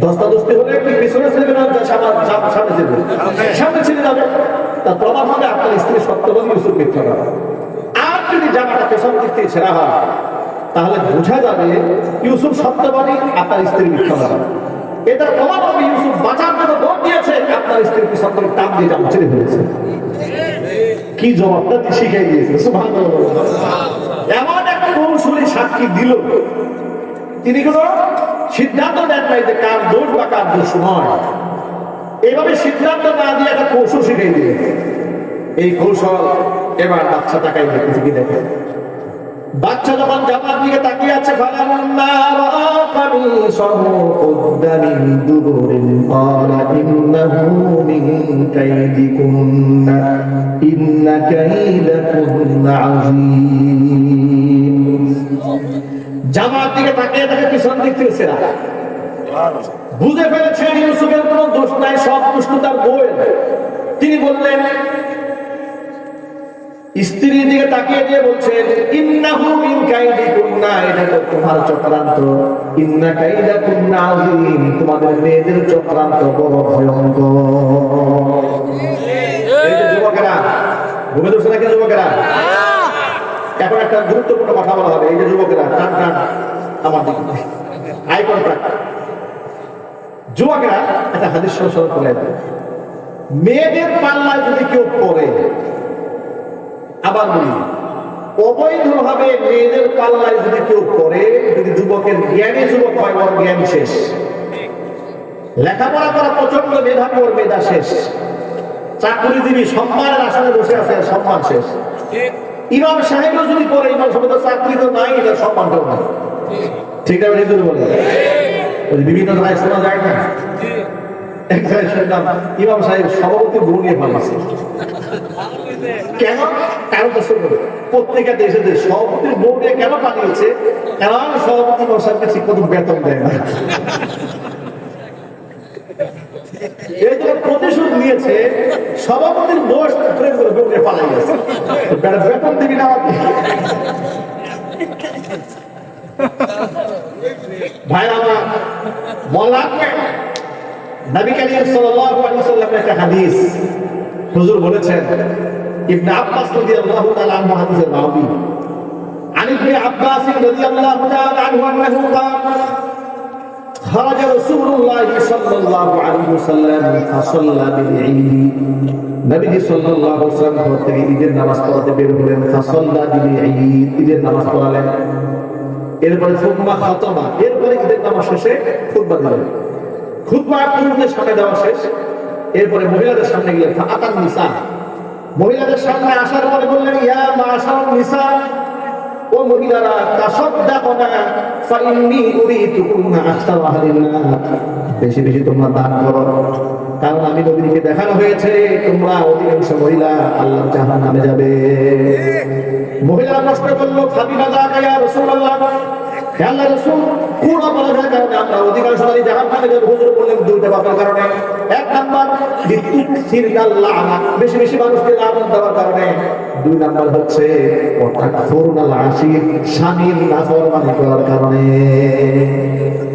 ধস্তাধস্তি হলে কি পিছনে ছেড়ে না সামনে ছেড়ে সামনে ছেড়ে যাবে। তার প্রমাণ হবে আপনার স্ত্রী সত্যবাদী, ইউসুফ মিথ্যাবাদী। আর যদি জামাটা পেছন দিক থেকে ছেঁড়া হয় তাহলে বোঝা যাবে ইউসুফ সত্যবাদী, আপনার স্ত্রী মিথ্যাবাদী। এটার প্রমাণ হবে ইউসুফ বাঁচার জন্য দৌড় দিয়েছে, আপনার স্ত্রীর পিছন থেকে টান দিয়ে জামা ছেড়ে ফেলেছে। কি জবাবটা শিখাই দিয়েছে। এমন একটা কৌশলী সাক্ষী দিল, তিনি কোন সিদ্ধান্ত নেন নাই যে কার দোষ বা কার দোষ নয়। এইভাবে সিদ্ধান্ত না দিয়ে একটা কৌশল শিখাই দিলেন। এই কৌশল এবার বাচ্চা তাকাই দেখেছে কি দেখে। বাচ্চা যখন জামার দিকে তাকিয়ে আছে, জামার দিকে তাকিয়ে দেখে পিছন দিক থেকে ছেঁড়া। বুঝে ফেলেছে ইউসুফের কোনো দোষ নাই, সব দোষ তার বউয়ের। তিনি বললেন, স্ত্রীর দিকে তাকিয়ে দিয়ে বলছেন, ইন্নাহু মিন কাইদিকুন্না, এটা তো তোমার চক্রান্ত। ইন্না কাইদাকুন্না আযীম, তোমাদের মেয়েদের চক্রান্ত বড় ভয়ঙ্কর। এই যে যুবকেরা, ঘুমে ধরছে নাকি যুবকেরা? এখন একটা গুরুত্বপূর্ণ কথা বলা হবে। এই যে যুবকেরা, টান টান আমার দিকে, আই কন্ট্যাক্ট। যুবকেরা একটা হাদিস স্মরণ করে দেয়, মেয়েদের পাল্লায় যদি কেউ পড়ে, আবার বলি অবৈধভাবে মেয়েদের পাল্লায় যদি কেউ পড়ে, যদি যুবকের জ্ঞানী যুবক হয়, ওর জ্ঞান শেষ। লেখাপড়া করা প্রচন্ড মেধাবী, ওর মেধা শেষ। চাকরিজীবী সম্মানের আসনে বসে আছে, সম্মান শেষ। ইমাম সাহেবও যদি পড়ে, ইমাম সাহেব তো চাকরি তো নাই, এটা সম্মানটাও নাই। ঠিক আছে, বলে বিভিন্ন জায়গায় শোনা যায় না। এক জায়গায় শুনলাম ইমাম সাহেব সভাপতি বউ নিয়ে পালিয়েছে। কেন? কারণটা শুনবো। প্রত্যেকটা দেশে সভাপতির বউ নিয়ে কেন পালিয়েছে? কারণ সভাপতি ইমাম সাহেবকে ঠিক মতো বেতন দেয় না। এই জন্য প্রতিশোধ নিয়েছে, সভাপতির বউ প্রেম করে বউ নিয়ে পালাই গেছে। বেতন দিবি না আপনি? ভাই আমার বললাম, নবী করিম সাল্লাল্লাহু আলাইহি ওয়াসাল্লামের একটা হাদিস হুজুর বলেছেন, ইবনে আব্বাস রাদিয়াল্লাহু তাআলা আনহু হাদিসের রাবী, عن ابن عباس رضي الله تعالى عنه انه قال خرج رسول الله صلى الله عليه وسلم فصلى بالعيد। নবী সাল্লাল্লাহু আলাইহি ওয়াসাল্লাম ঘর থেকে ঈদের নামাজ পড়াতে বের হলেন। ফাসাল্লা বিল-ঈদ, ঈদের নামাজ পড়ালেন। এরপরে ফুকমা খাতমা, এরপরে ঈদের নামাজ শেষে খুতবা দিলেন। খুতবা পুরুষদের সামনে দেওয়া শেষ, এরপরে মহিলাদের সামনে গিয়ে আতান নিসা, মহিলাদের সামনে আসার পরে বললেন, ইয়া মাশারান নিসা, ও মহিলারা, তাসাদদাকনা ফাইন্নী উরিতুকুন্না আকসারা আহলিন নার, বেশি বেশি তোমরা দান করো, কারণ আমি নবীকে দেখানো হয়েছে তোমরা অধিকাংশ মহিলা আল্লাহর জাহান্নামে যাবে। মহিলারা প্রশ্ন করলো, ফাতিমা যাকা ইয়া রাসূলুল্লাহ, হে আল্লাহর রাসূল, কোন অপরাধের কারণে আমরা অধিকাংশ নারী জাহান্নামে যাব? হুজুর বললেন, দুইটা ব্যাপারের কারণে। এক নাম্বার বিতুকসিরনাল লাআনাত, বেশি বেশি মানুষকে লানত দেওয়ার কারণে। দুই নাম্বার হচ্ছে ওয়াতাকফুরনাল আশির, স্বামীর নাফরমানি করার কারণে।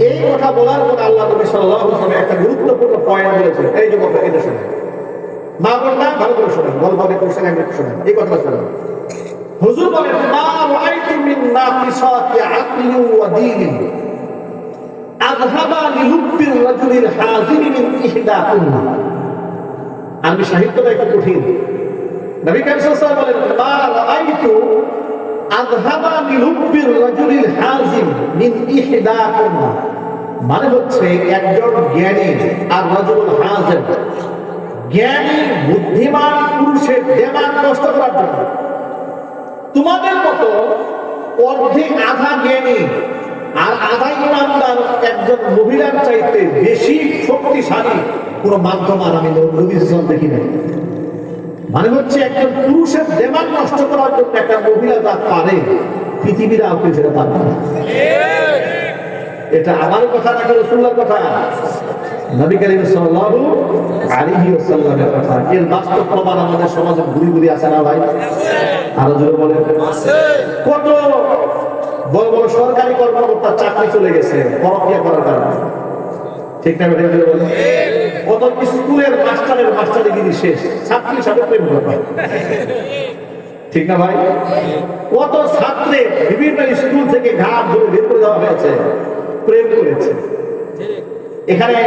এই কথা বলার পর আল্লাহ নবী সাল্লাল্লাহু আলাইহি ওয়াসাল্লাম একটা গুরুত্বপূর্ণ পয়েন্ট বলেছেন। এই যে কথা এটা শুনুন, মা বোনরা ভালো করে শুনুন, ভালোভাবে কোশ্চেন আগে শুনুন, এই কথাটা শুনুন। হুজুর বলেন, মা রাআইতু মিন নাকিসাতি আকলি ওয়া দীন আযহাবা লিলুব্বির রাজুলিল হাযিম মিন ইহদাকুন্না। আরবি সাহিত্যটা একটু কঠিন। নবী করিম সাল্লাল্লাহু আলাইহি ওয়াসাল্লাম বলেন, মা রাআইতু আযহাবা লিলুব্বির রাজুলিল হাযিম মিন ইহদাকুন্না, মানে হচ্ছে একজন জ্ঞানী আর রাজুল হাযিম, জ্ঞানী বুদ্ধিমান পুরুষের দিমাগ নষ্ট করার জন্য তোমাদের মতো অর্ধেক আধা জ্ঞানী আর আধা ইমানদার একজন মহিলার চাইতে বেশি শক্তিশালী কোন মাধ্যম আর আমি নবী সাল্লাল্লাহু আলাইহি ওয়াসাল্লাম দেখি নাই। মানে হচ্ছে একজন পুরুষের দেমাগ নষ্ট করার জন্য একটা মহিলা যা পারে পৃথিবীর আর কেউ সেটা পারে না। এটা আমার কথা নাকি রাসূলুল্লাহর কথা? নবী করিম সাল্লাল্লাহু আলাইহি ওয়াসাল্লামের কথা। এর বাস্তব প্রমাণ আমাদের সমাজে ঘুরি ঘুরি আছে না ভাই? আরো জোরে বলেন। কত বড় বড় সরকারি কর্মকর্তার চাকরি চলে গেছে পরকীয়া করার কারণে, ঠিক না? কত স্কুলের মাস্টারের মাস্টারিগিরি শেষ, ছাত্রীর সাথে প্রেম করে, ঠিক না ভাই? কত ছাত্রে বিভিন্ন স্কুল থেকে ঘাট ধরে বের করে দেওয়া হয়েছে, প্রেম করেছে। এখানে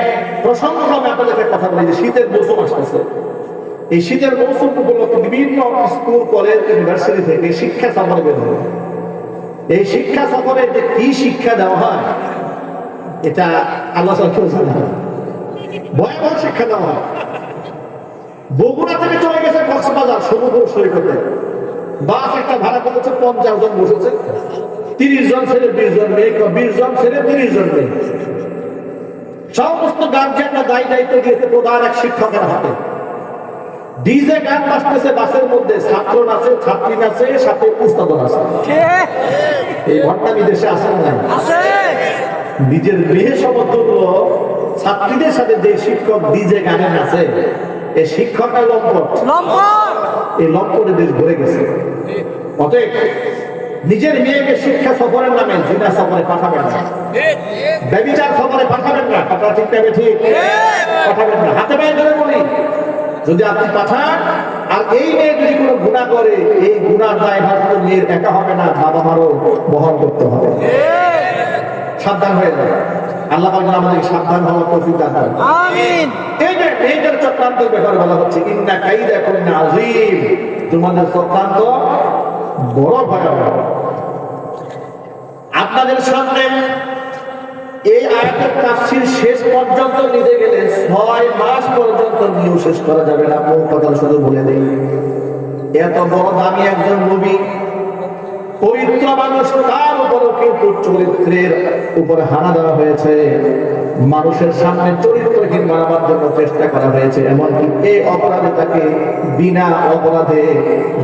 প্রসঙ্গক্রমে আপনাদেরকে কথা বলি যে শীতের মৌসুম আসতেছে। এই শীতের মৌসুম উপলক্ষে বিভিন্ন স্কুল কলেজ ইউনিভার্সিটি থেকে শিক্ষা সফরে বের হবে। এই শিক্ষা সফরে যে কি শিক্ষা দেওয়া হয় এটা আল্লাহ কেউ জানে না। ভয়াবহ শিক্ষা দেওয়া হয়। বগুড়া থেকে চলে গেছে কক্সবাজার সমুদ্র সৈকতে, বাস একটা ভাড়া করেছে, 50 জন বসেছে, 30 জন ছেলে 20 জন মেয়ে, 20 জন ছেলে 30 জন মেয়ে। সমস্ত গার্জিয়ানরা দায়িত্ব দিয়েছে প্রধান এক শিক্ষকের হাতে। ডিজে গান বাজতেছে বাসের মধ্যে, ছাত্র নাচে, ছাত্রী নাচে, সাথে উস্তাদ নাচে। এই ঘটনা বিদেশে আছে না? নিজের মেয়ে সমতুল্য ছাত্রীদের সাথে যে শিক্ষক ডিজে গানে নাচে, এই শিক্ষকটা লম্পট। এই লম্পটে দেশ ভরে গেছে। অতএব নিজের মেয়েকে শিক্ষা সফরের নামে জিনা সফরে পাঠাবেন না, ব্যভিচার সফরে পাঠাবেন না। কথা ঠিক না? ঠিক পাঠাবেন না। হাতে পায়ে ধরে বলি, যদি আপনি পাঠান আর এই মেয়ে যদি কোনো গুনাহ করে, এই গুনার দায় ভার মেয়ের একা হবে না, বাবা মারও বহন করতে হবে। সাবধান হয়ে যাবে। আল্লাহ পাক আমাদের সাবধান হওয়ার তৌফিক দান করুন। আমিন। এই যে মেয়েদের চক্রান্তের ব্যাপারে বলা হচ্ছে, ইন্না কাইদাকুন্না আযীম, তোমাদের চক্রান্ত বড় ভয়াবহ। আপনাদের সামনে এই আয়াতের তাফসীর শেষ পর্যন্ত নিতে গেলে 6 মাস পর্যন্ত নিয়ে শেষ করা যাবে না। কোন কথা শুধু বলে দেই, এত বড় দামি একজন নবী, পবিত্র মানুষ, তার উপরও কিন্তু চরিত্রের উপরে হানা দেওয়া হয়েছে। মানুষের সামনে চরিত্রহীন বানাবার জন্য চেষ্টা করা হয়েছে। এমনকি এই অপরাধে তাকে বিনা অপরাধে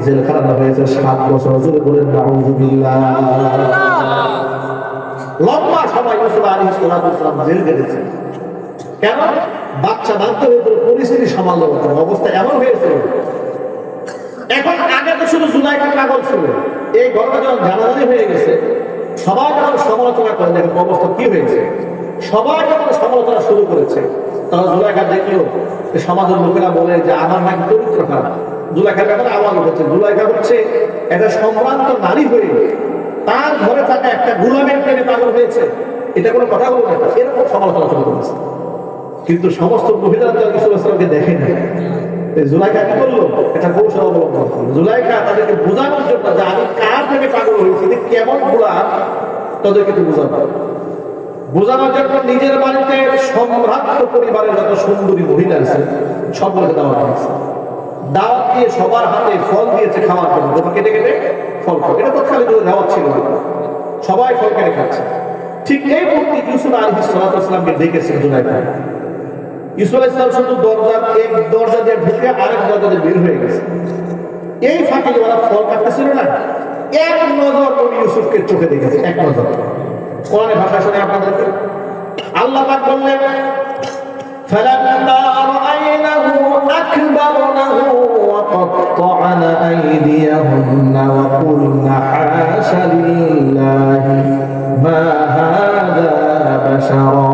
জেল খাটানো হয়েছে 7 বছর। জুড়ে বলেন নাউযুবিল্লাহ। লম্বা সময় ইউসুফ আলাইহিস সালাম জেল কেটেছে। কেন? বাচ্চা বাধ্য হয়েছিল, পরিস্থিতি সামাল দেওয়ার অবস্থা এমন হয়েছিল। এখন আগে তো শুধু জুলাইখা পাগল ছিল, এই ঘটনা যখন জানাজানি হয়ে গেছে, সবাই যখন সমালোচনা করে দেখেন অবস্থা কি হয়েছে, সবাই যখন সমালোচনা শুরু করেছে, তখন জুলাইখা দেখলো যে সমাজের লোকেরা বলে যে আমার নাকি চরিত্র খারাপ। জুলাইখার ব্যাপারে আওয়াজ উঠেছে। জুলাইখা হচ্ছে একটা সম্ভ্রান্ত নারী হয়ে তার ঘরে থাকা একটা গোলামের প্রেমে পাগল হয়েছে, এটা কোনো কথা বলবে না, এরকম সমালোচনা শুরু করেছে। কিন্তু সমস্ত মহিলারা ইউসুফ আলাইহিসসালামকে দেখে না। জুলাইখা কি করলো? একটা কৌশল অবলম্বন করলো। জুলাইখা তাদেরকে বোঝানোর জন্য যে আমি কার প্রেমে পাগল হয়েছি, কেমন গোলাম, তাদেরকে একটু বোঝানোর জন্য নিজের বাড়িতে সম্ভ্রান্ত পরিবারের যত সুন্দরী মহিলা আছে সবগুলোকে দাওয়াত দিয়েছে। দাওয়াত দিয়ে সবার হাতে ফল দিয়েছে খাওয়ার জন্য, তোমার কেটে কেটে ফল খাও। এটা তো খালি দাওয়াত ছিল, সবাই ফল কেটে খাচ্ছে। ঠিক এই মুহূর্তে ইউসুফ আলাইহিস সালামকে ডেকেছেন জুলাইখা। ইউসুফ আলাইহিস সালাম শুধু এক দরজা দিয়ে ঢুকে আরেক দরজা দিয়ে বের হয়ে গেছে। এই ফাঁকে ওরা ফল কাটতেছিল না, এক নজর নবী ইউসুফকে চোখে দেখেছে, এক নজর। কোরআনের ভাষা শুনে আপনাদেরকে আল্লাহ পাক বললেন, فَلَمَّا رَأَيْنَهُ أَكْبَرْنَهُ وَقَطَّعْنَ أَيْدِيَهُنَّ وَقُلْنَ حَاشَ لِلَّهِ مَا هَذَا بَشَرًا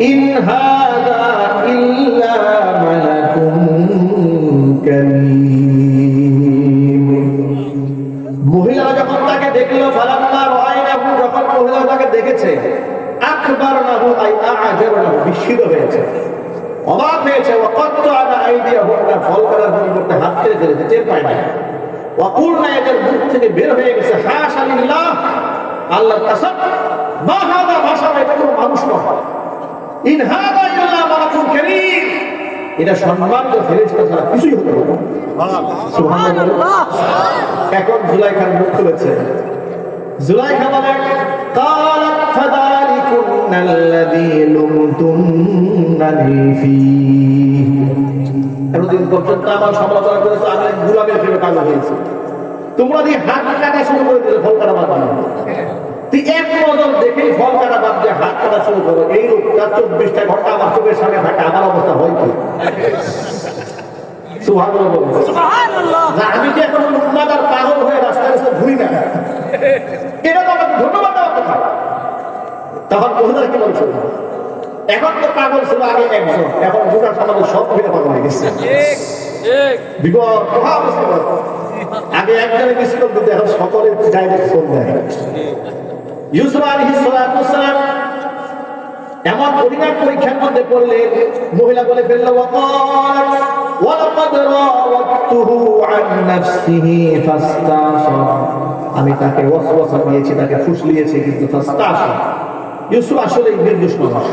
إِنْ هَذَا إِلَّا مَلَكٌ كَرِيمٌ। মহিলারা যখন তাকে দেখলো, ফালাম্মা রাআইনাহু, যখন মহিলারা তাকে দেখেছে, আকবারনাহু আই আ'জাবানাহু, বিস্মিত হয়েছে, অবাক হয়েছে। ওয়াকাত্তা'না আইদিয়াহুন্না, ফল করার পরিবর্তে হাত কেটে ফেলেছে, টের পায় না। ওয়াকুলনা, এদের মুখ থেকে বের হয়ে গেছে, হাশা লিল্লাহ, আল্লাহর কসম, মা হাযা বাশার, এটা কোনো মানুষ নয়। ইন হাযা ইল্লা মালাকুন কারীম, এটা সম্মানিত ফেরেশতা ছাড়া কিছুই হতে পারে না। সুবহানাল্লাহ। এখন জুলাইখার মুখ খুলেছে। জুলাইখা বলে, قالت فذلكن আল্লাযী লুমতুন্নানি ফীহি। এতদিন পর্যন্ত আমার সমালোচনা করেছে, আমি গোলামের প্রেমে পাগল হয়েছি। তোমরা দিয়ে হাত কাটা শুরু করে দিলে ফল কাটা বাদ দিলে। তুই এক নজর দেখেই ফল কাটা বাদ দিয়ে হাত কাটা শুরু করো, এই রোগটা 24টা ঘন্টা আমার চোখের সামনে থাকে, আমার অবস্থা হয় কি? আমি যে এখন উন্মাদার পাগল হয়ে রাস্তায় রাস্তায় ঘুরি না, এটা তো আমাকে ধন্যবাদ দেওয়ার কথা। তখন মহিলারা কি বলছে, এখন তো পাগল ছিল আগে একজন, এখন গোটা সমাজের সব মহিলা পাগল হয়ে গেছে। বিগত আগে একজনের মিস কল দিতে, এখন সকলে ডাইরেক্ট ফোন দেয়। ইউসুফ আলাইহিস সালাম এমন কঠিন পরীক্ষার মধ্যে পড়লেন, মহিলা বলে ফেলল, ওয়ালাকাদ রাওয়াতুহু আন নাফসিহি ফাস্তাশা, আমি তাকে ওয়াসওয়াসা দিয়েছি, তাকে ফুসলিয়েছি, কিন্তু ফাস্তাশা, ইউসুফ আসলে নির্দোষ মানুষ,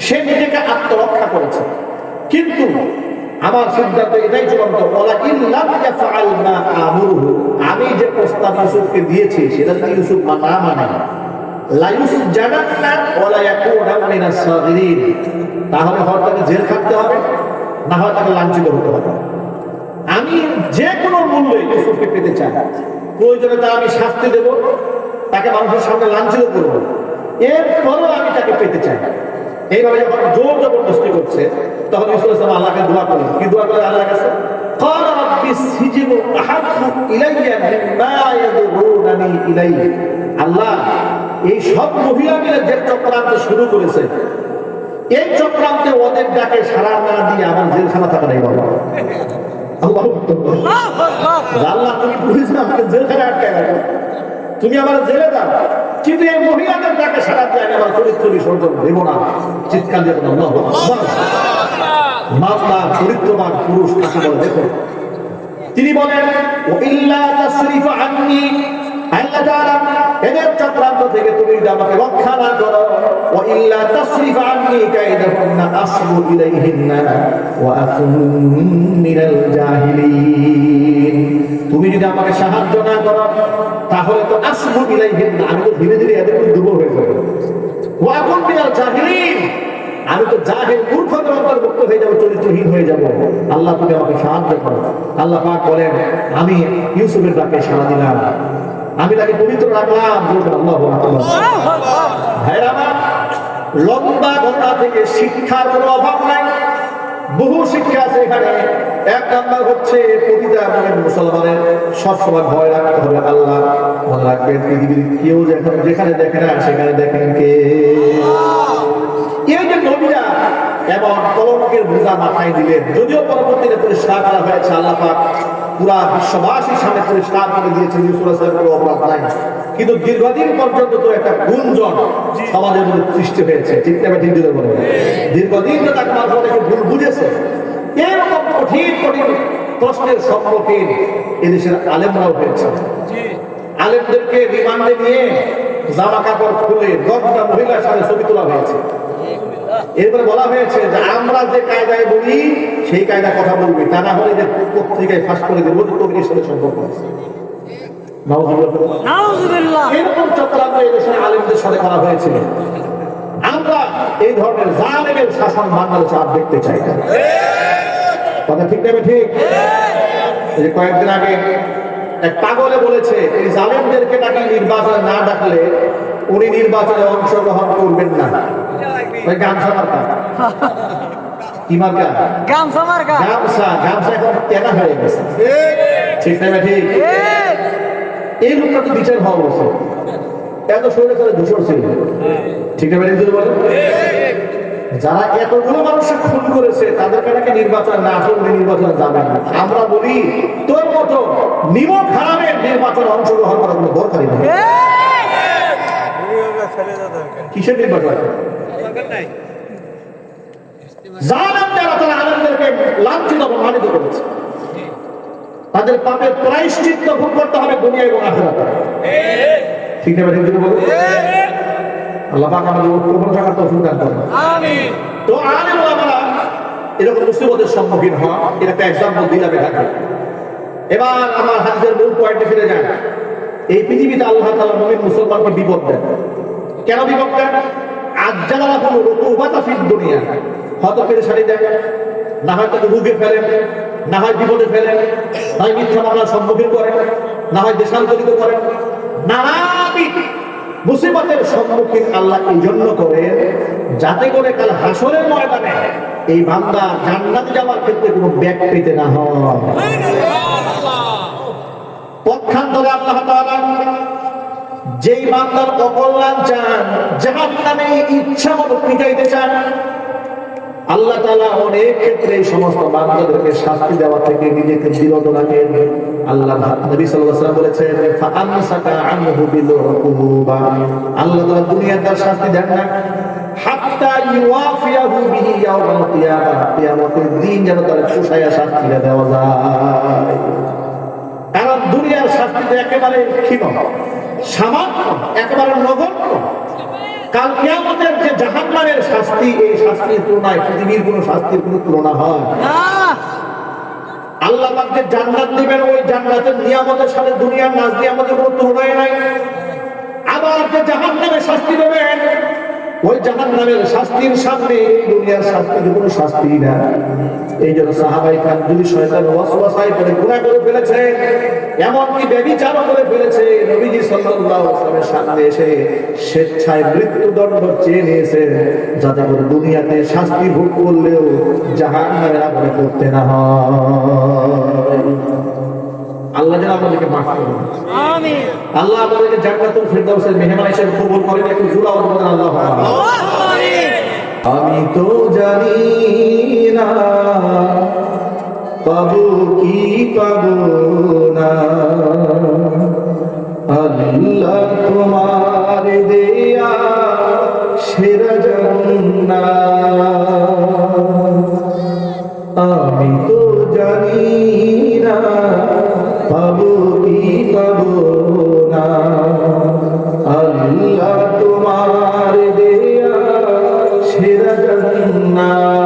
সে নিজেকে আত্মরক্ষা করেছে। কিন্তু আমার সিদ্ধান্ত এটাই চূড়ান্ত, ওয়ালাকিন লাম ইয়াফআল মা আমুরহু, আমি যে প্রস্তাব ইউসুফকে দিয়েছি সেটা যদি ইউসুফ না মানে, লা ইউসজানান্না ওয়া লা ইয়াকুনা মিনাস সাগিরিন, তাহলে হয় তাকে জেল খাটতে হবে, না হয় তাকে লাঞ্ছিত হতে হবে। আমি যে কোনো মূল্যে ইউসুফকে পেতে চাই, প্রয়োজনে তা আমি শাস্তি দেব, তাকে মানুষের সামনে লাঞ্ছিত করব, এরপরও আমি তাকে পেতে চাই। এইভাবে যখন জোর জবরদস্তি করছে, তখন ইউসুফ আলাইহিস সালাম আল্লাহকে দোয়া করলেন। কি দোয়া করলেন আল্লাহর কাছে? ক্বালা রাব্বিস সিজনু আহাব্বু ইলাইয়া মিম্মা ইয়াদউনানি ইলাইহি, আল্লাহ এই সব মহিলা মিলে যে চক্রান্ত শুরু করেছে, এই চক্রান্তে ওদের ডাকে সাড়া না দিয়ে আমার জেলখানা থাকা নাই বাবা। আল্লাহ তুমি পুলিশ আমাকে জেলখানা আটকায় রাখো, তুমি আমার জেলে দাও, কিন্তু এই মহিলাদের ডাকে সাড়া দিয়ে আমি আমার চরিত্র বিসর্জন দেব না। চিৎকার দেব না। মামলা চরিত্রবান পুরুষ কাকে বলে দেখো। তিনি বলেন, ও ইল্লা তাসরিফা আন্নি, আল্লাহ তাআলা এদের চক্রান্ত থেকে তুমি যদি আমাকে রক্ষা না করো, ওয়া ইল্লা তাসরিফা আন্নি কাইদাহুন্না আসবু ইলাইহিন্না ওয়া আকুন মিনাল জাহিলিন, তুমি যদি আমাকে সাহায্য না করো তাহলে তো আসবু ইলাইহিন্না, আমি তো ধীরে ধীরে এদের দুর্বল হয়ে যাব, ওয়া আকুন মিনাল জাহিলিন, আমি তো জাহেল মূর্খদের অন্তর্ভুক্ত হয়ে যাব, চরিত্রহীন হয়ে যাব। আল্লাহ তুমি আমাকে সাহায্য করো। আল্লাহ পাক বলেন, আমি ইউসুফের ডাকে সাড়া দিলাম, আমি তাকে পবিত্র রাখলাম। লম্বা ঘটনা থেকে শিক্ষার কোনো অভাব নাই, বহু শিক্ষা আছে এখানে। এক নাম্বার হচ্ছে প্রতিটা মুসলমানের সবসময় ভয় রাখতে হবে আল্লাহ। মনে রাখবেন, পৃথিবীর কেউ যেখানে দেখে না সেখানে দেখেন কে। এই যে নবীরা এবং কলঙ্কের বোঝা মাথায় দিলেন, যদিও পরবর্তীতে পরিষ্কার করা হয়েছে, আল্লাহ পাক পুরা বিশ্ববাসীর সামনে পরিষ্কার করে দিয়েছেন ইউসুফ আলাইহিস সালামের কোনো অপরাধ নাই, কিন্তু দীর্ঘদিন পর্যন্ত তো একটা গুঞ্জন সমাজের মধ্যে সৃষ্টি হয়েছে। ঠিক না ঠিক যদি বলেন, দীর্ঘদিন তো তাকে মানুষ অনেকে ভুল বুঝেছে। এরকম কঠিন কঠিন প্রশ্নের সম্মুখীন এদেশের আলেমরাও হয়েছে। আলেমদেরকে রিমান্ডে নিয়ে জামা কাপড় খুলে 10টা মহিলার সাথে ছবি তোলা হয়েছে। এরপরে বলা হয়েছে যে আমরা যে কায়দায় বলি সেই কায়দা কথা বলবি, তা না হলে যে পত্রিকায় ফাঁস করে দেবো কবির সাথে সম্পর্ক আছে। এরকম চক্রান্ত এদেশের আলেমদের সাথে করা হয়েছিল। আমরা এই ধরনের জালেমের শাসন বাংলাদেশে আর দেখতে চাই না। কথা ঠিক নেবে ঠিক। কয়েকদিন আগে এক পাগলে বলেছে, এই জালেমদেরকে নাকি নির্বাচনে না ডাকলে উনি নির্বাচনে অংশগ্রহণ করবেন না। গামছা মার্কা, কি মার্কা? গামছা মার্কা। গামছা এখন কেনা হয়ে গেছে। ঠিক না ঠিক? এই লোকটা তো বিচার হওয়া উচিত। এত শরীরে তাদের দূষণ ছিল। ঠিক না ঠিক বলে? যারা এতগুলো মানুষের খুন করেছে তাদেরকে নাকি নির্বাচন না আসলে নির্বাচনে যাবে না। আমরা বলি তোর মতো নিমক হারামের নির্বাচনে অংশগ্রহণ করার কোনো দরকারই নেই। কিসের নির্বাচন? জালেমরা তারা আলেমদেরকে লাঞ্ছিত অপমানিত করেছে। তাদের পাপের প্রায়শ্চিত্ত ভোগ করতে হবে দুনিয়া এবং আখিরাতে। ঠিক না ঠিক বলুন? আল্লাহ পাক আমাদের ঐক্যবদ্ধ থাকার তৌফিক দান করুন। আমিন। তো আলেম ওলামারা এরকম মুসিবতের সম্মুখীন হওয়া, এর একটা এক্সাম্পল দিলাম এখানে। এবার আমার হাদিসের মূল পয়েন্টে ফিরে যান। এই পৃথিবীতে আল্লাহ তাআলা মুমিন মুসলমানকে বিপদ দেন। কেন বিপদ দেন? আজ্জালা লাহুল উকুবাতা ফিদ দুনিয়া, হয়তো পেরেশানি দেন, না হয় তাকে রোগে ফেলেন, না হয় বিপদে ফেলেন, না হয় মিথ্যা মামলার সম্মুখীন করেন, না হয় দেশান্তরিত করেন, নানাবিধ মুসিবতের সম্মুখীন আল্লাহ এই জন্য করেন যাতে করে কাল হাসরের ময়দানে এই বান্দা জান্নাতে যাওয়ার ক্ষেত্রে কোনো ব্যাগ পেতে না হয়। পক্ষান্তরে আল্লাহ তাআলা যেই বান্দার অকল্যাণ চান, জাহান্নামে ইচ্ছা মতো পিটাইতে চান, আল্লাহ তাআলা অনেক ক্ষেত্রে এই সমস্ত বান্দাদেরকে শাস্তি দেওয়া থেকে নিজেকে বিরত রাখেন। আল্লাহ নবী সাল্লাল্লাহু আলাইহি ওয়াসাল্লাম বলেছেন, ফাআনসাকা আনহু বিল উকুবা, আল্লাহ তাআলা দুনিয়াতে তার শাস্তি দেন না হাত্তা ইউয়াফিয়াহু বিহি ইয়াউমাল কিয়ামাহ, কিয়ামতের দিন যেন তার পুষায়া শাস্তি দেওয়া যায়। কারণ দুনিয়ার শাস্তি তো একেবারে ক্ষীণ, সামান্য, একেবারে নগণ্য। কাল কিয়ামতের যে জাহান্নামের শাস্তি, এই শাস্তির তুলনায় পৃথিবীর কোনো শাস্তির কোনো তুলনা হয় না। আল্লাহ পাক যে জান্নাত দিবেন, ওই জান্নাতের নিয়ামতের সাথে দুনিয়ার নাজ নিয়ামতের কোনো তুলনাই নাই। আবার যে জাহান্নামের শাস্তি দেবেন, ওই জাহান্নামের শাস্তির সামনে দুনিয়ার শাস্তির কোনো শাস্তি না। এই জন্য সাহাবায়ে কেরাম যদি শয়তান ওয়াসওয়াসায় করে গুনাহ করে ফেলেছে, এমনকি ব্যভিচারও করে ফেলেছে, নবীজি সাল্লাল্লাহু আলাইহি ওয়াসাল্লামের সামনে এসে স্বেচ্ছায় মৃত্যুদণ্ড চেয়ে নিয়েছে, যাতে করে দুনিয়াতে শাস্তি ভোগ করলেও জাহান্নামের আগুনে পড়তে না হয়। আল্লাহ যেন আমাদেরকে মাফ করুন, আমিন। আল্লাহ আমাদেরকে জান্নাতুল ফিরদাউসের মেহমান হিসেবে কবুল করেন। একটু জোরে আওয়াজ বলেন আল্লাহুম্মা আমিন। আমি তো জানি না পাবো কি পাবো না, আল্লাহ তোমার দেয়া সেরা জান্নাত। আমি তো জানি না পাবো কি পাবো না, আল্লাহ তোমার দেয়া সেরা জান্নাত।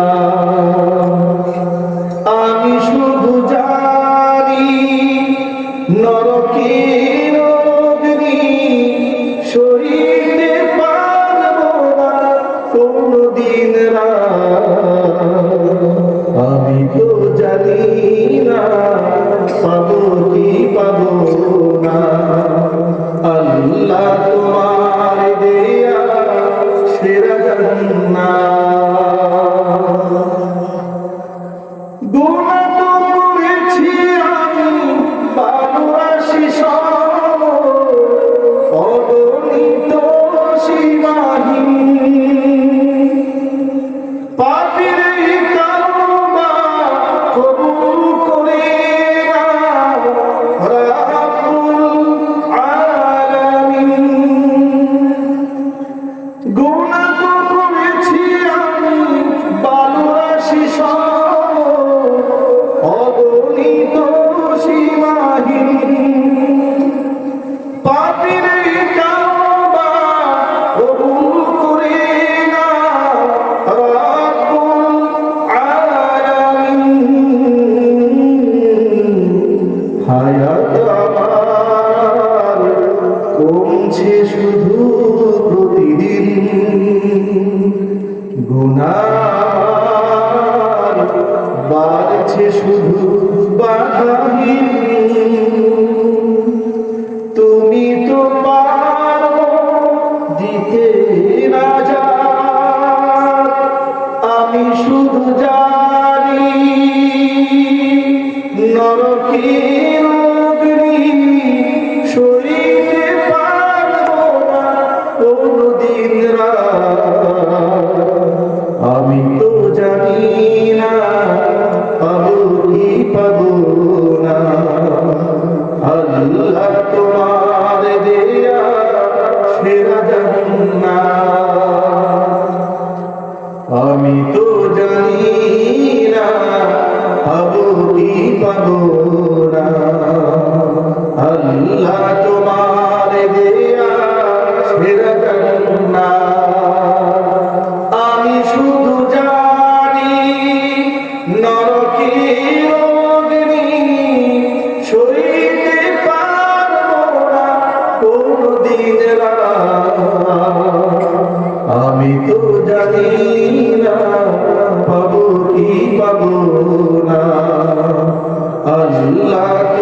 আমি শুধু জানি নরকের অগ্নি সইতে পারবো না কোনদিন রাত। আমি তো জানি না পাবো কি পাবো না, আল্লাহ তোমার দেয়া সেরা জান্নাত। গুনাহ তো করেছি আমি বালুরাশি সম, অগণিত সীমাহীন, পাপীর তওবা কবুল করে না রাব্বুল আলামিন। গুনাহ তো করেছি আমি বালুরাশি সম, অগণিত সীমাহীন, পাপীর তওবা কবুল করে না রাব্বুল আলামিন। হায়াত আমার কমছে শুধু প্রতিদিন, গুনাহ বাড়ছে শুধু বাধাহীন। তুমি তো পারো দিতে নাজাত, আমি শুধু জানি নরকের অগ্নি সইতে পারবো না কোনদিন রাত। আমি তো জানি না পাবো কি পাবো না, আল্লাহ তোমার দেয়া সেরা জান্নাত। আমি তো জানি না পাবো কি পাবো না, আল্লাহ তোমার দেয়া সেরা জান্নাত। আমি শুধু জানি নরকের অগ্নি সইতে পারবো না কোনদিন রাত। আমি তো আল্লাহ